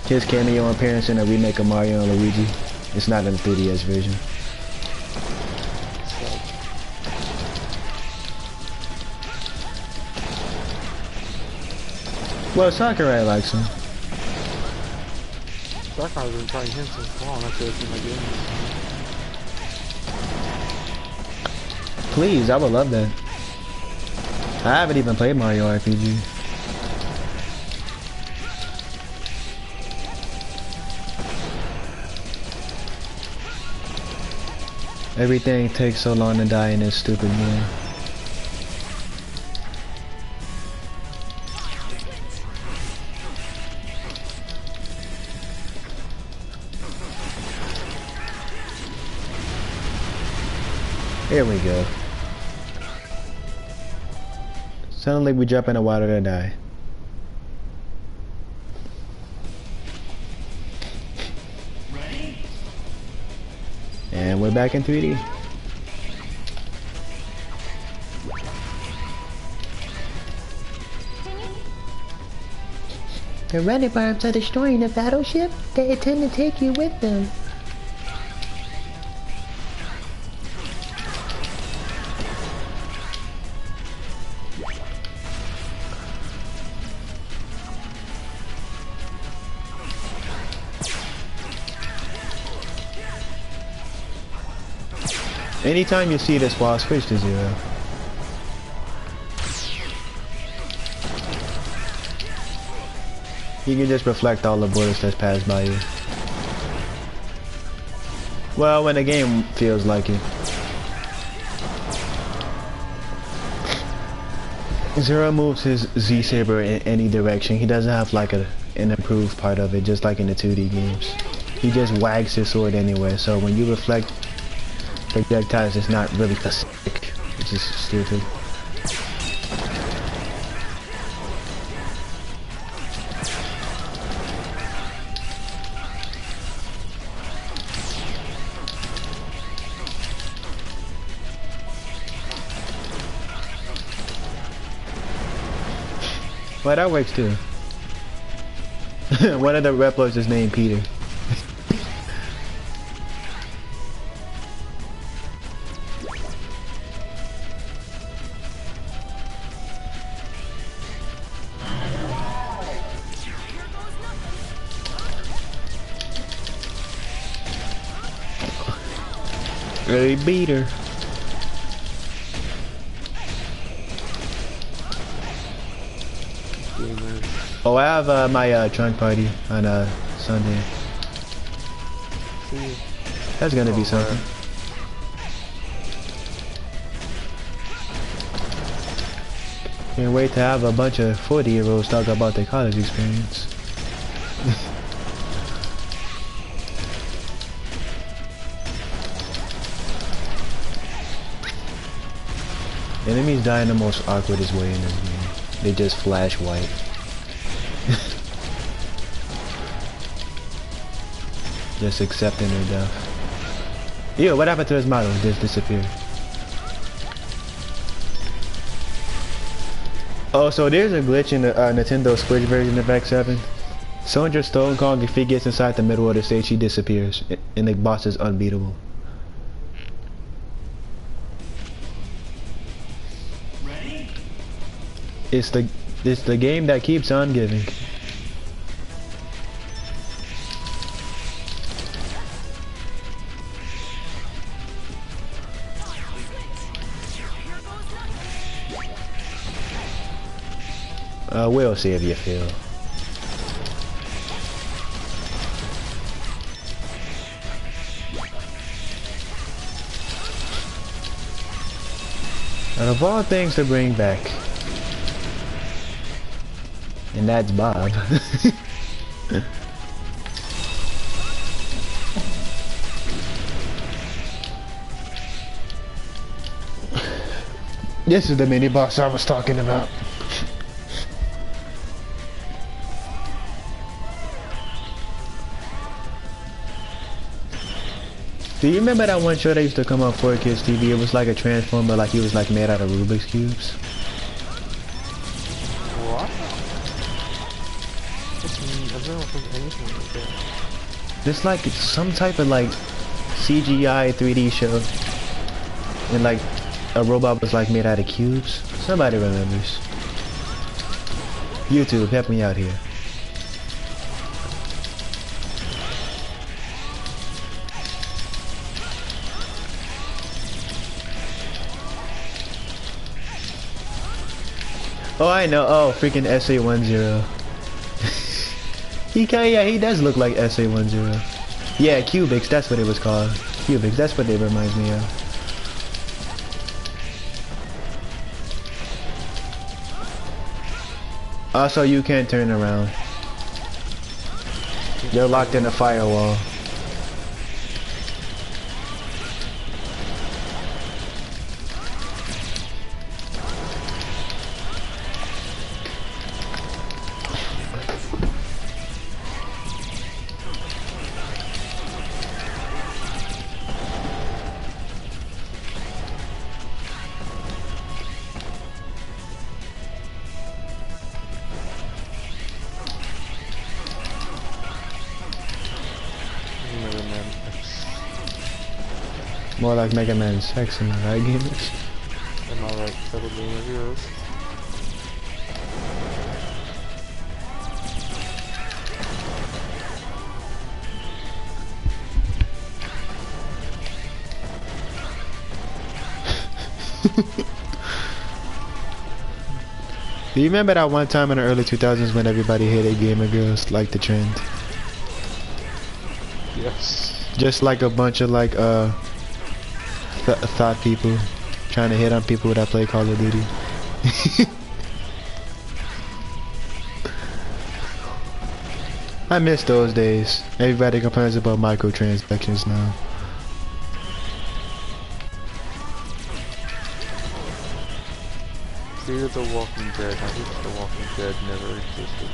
A: his cameo appearance in a remake of Mario and Luigi, it's not in the 3DS version. Well, Sakurai likes him.
B: Sakurai's been playing him since long, that's it in my game.
A: Please, I would love that. I haven't even played Mario RPG. Everything takes so long to die in this stupid game. Here we go. Suddenly we jump in the water to die. And we're back in 3D.
D: The running bombs are destroying the battleship. They intend to take you with them.
A: Anytime you see this wall, switch to 0. You can just reflect all the bullets that pass by you. Well, when the game feels like it. Zero moves his Z-Saber in any direction. He doesn't have like an improved part of it, just like in the 2D games. He just wags his sword anywhere, so when you reflect projectiles, it's not really specific, which is stupid. Well, that works too. One of the replos is named Peter. Really beat her. Oh, I have my trunk party on Sunday. That's gonna be something. Can't wait to have a bunch of 40-year-olds talk about their college experience. Enemies die in the most awkwardest way in this game. They just flash white. Just accepting their death. Ew, what happened to his model? It just disappeared. Oh, so there's a glitch in the Nintendo Switch version of X7. Soldier Stone Kong, if he gets inside the middle of the stage, he disappears, and the boss is unbeatable.
F: Ready?
A: It's the game that keeps on giving. We'll see if you feel. Out of all things to bring back, and that's Bob. This is the mini boss I was talking about. Do you remember that one show that used to come on 4Kids TV? It was like a transformer, like he was like made out of Rubik's Cubes.
B: What? I don't think anything like that.
A: It's like some type of like CGI 3D show. And like a robot was like made out of cubes. Somebody remembers. YouTube, help me out here. Oh, I know. Oh, freaking SA10. He does look like SA10. Yeah, Cubics, that's what it was called. Cubics, that's what it reminds me of. Also, you can't turn around. You're locked in a firewall. More like Mega Man 6, am I right, gamers?
B: Am I right, fellow gamer heroes?
A: Do you remember that one time in the early 2000s when everybody hated gamer girls, like the trend?
B: Yes.
A: Just like a bunch of like thought people trying to hit on people that play Call of Duty. I miss those days. Everybody complains about microtransactions now.
B: Fear the Walking Dead. I wish the Walking Dead never existed.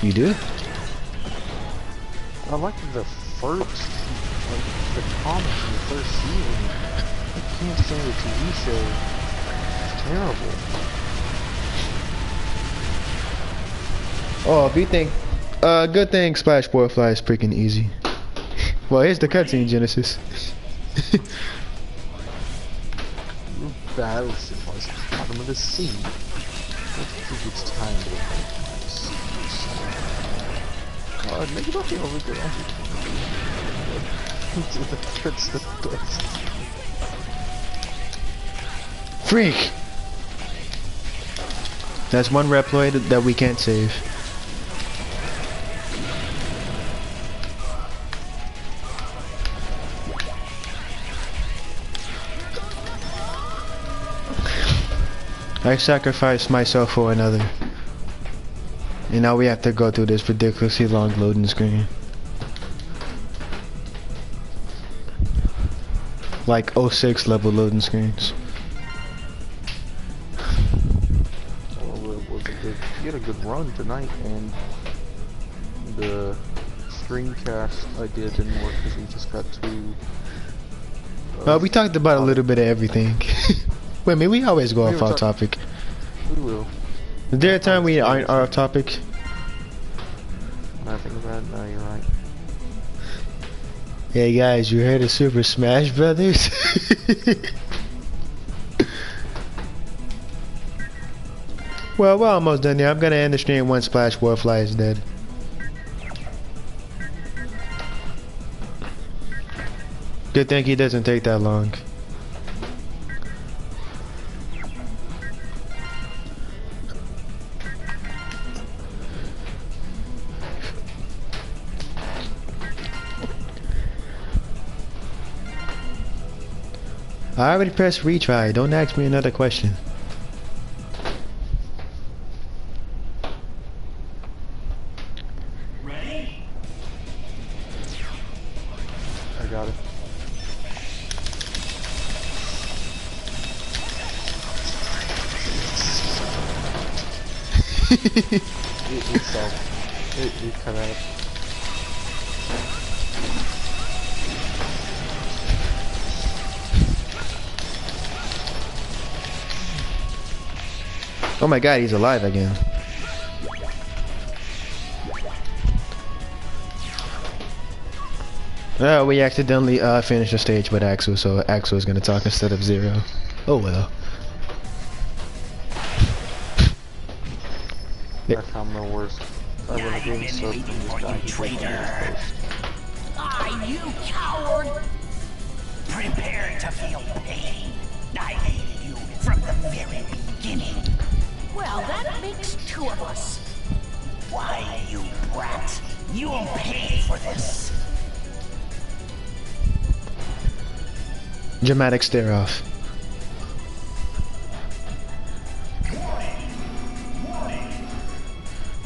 A: You do?
B: I like the first, like, the comics in the first season. I can't stand the TV show. It's terrible.
A: Oh, if you think, good thing Splash 4 Fly is freaking easy. Well, here's the cutscene, Genesis.
B: Your battleship lies at the bottom of the sea. I think it's time to God, make it up here over there. That's the best.
A: Freak! That's one Reploid that we can't save. I sacrificed myself for another. And now we have to go through this ridiculously long loading screen. like '06 level loading screens.
B: Well, it was a good. You had a good run tonight, and the screencast idea didn't work because we just got too.
A: We talked about a little bit of everything. Wait, maybe we always go off topic.
B: We will.
A: Is there a time we aren't off topic?
B: When I think about it, no, you're right.
A: Hey guys, you heard of Super Smash Brothers? Well, we're almost done here. I'm gonna end the stream once Splash Warfly is dead. Good thing he doesn't take that long. I already pressed retry. Don't ask me another question.
F: Ready?
B: I got it. It cut out.
A: Oh my god, he's alive again. Oh, we accidentally finished the stage with Axel, so Axel is gonna talk instead of Zero. Oh well.
B: That's how I'm the worst. I win a game so from this guy. Traitor!
E: Ah, you coward!
F: Prepare to feel pain. I hated you from the very beginning.
E: Well, that makes two of us.
F: Why, you brat? You'll pay for this.
A: Dramatic stare off.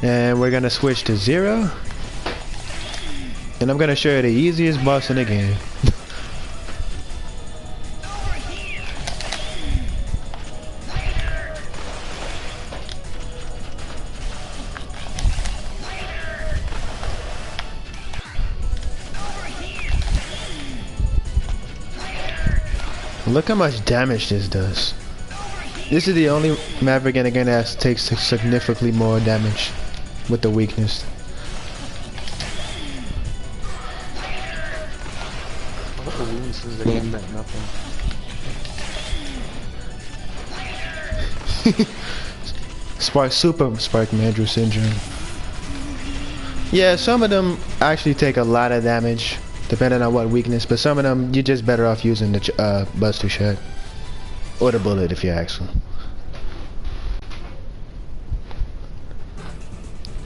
A: And we're gonna switch to Zero. And I'm gonna show you the easiest boss in the game. Look how much damage this does. This is the only Maverick in the game that takes significantly more damage with the weakness.
B: All the weaknesses in the game meant nothing.
A: Super Spark Mandrew Syndrome. Yeah, some of them actually take a lot of damage, depending on what weakness, but some of them you're just better off using the Buster Shot. Or the bullet if you ask them.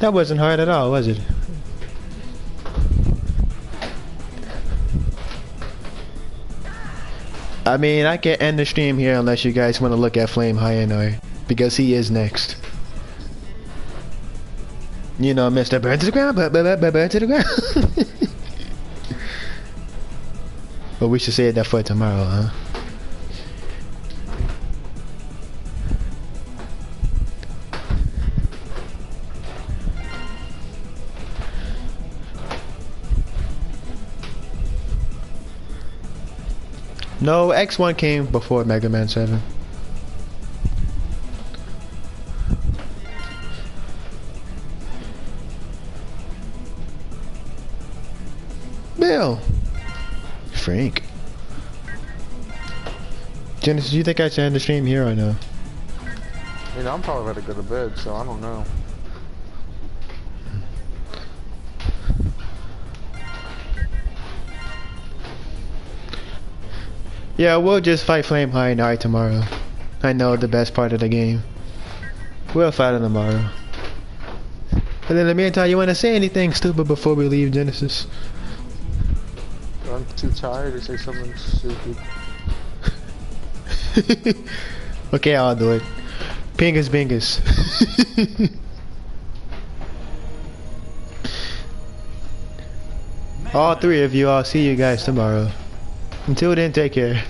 A: That wasn't hard at all, was it? I mean, I can end the stream here unless you guys want to look at Flame Hyanoi, because he is next. You know, Mr. Burn to the ground, burn to the ground. But we should save that for tomorrow, huh? No, X1 came before Mega Man 7. Bill! Frank. Genesis, do you think I should end the stream here or no?
B: I mean, I'm probably about to go to bed, so I don't know.
A: Yeah, we'll just fight Flame Hyanoi tomorrow. I know the best part of the game. We'll fight it tomorrow. But in the meantime, you want to say anything stupid before we leave Genesis?
B: I'm too tired to say something stupid.
A: Okay, I'll do it. Pingus bingus. All three of you, I'll see you guys tomorrow. Until then, take care.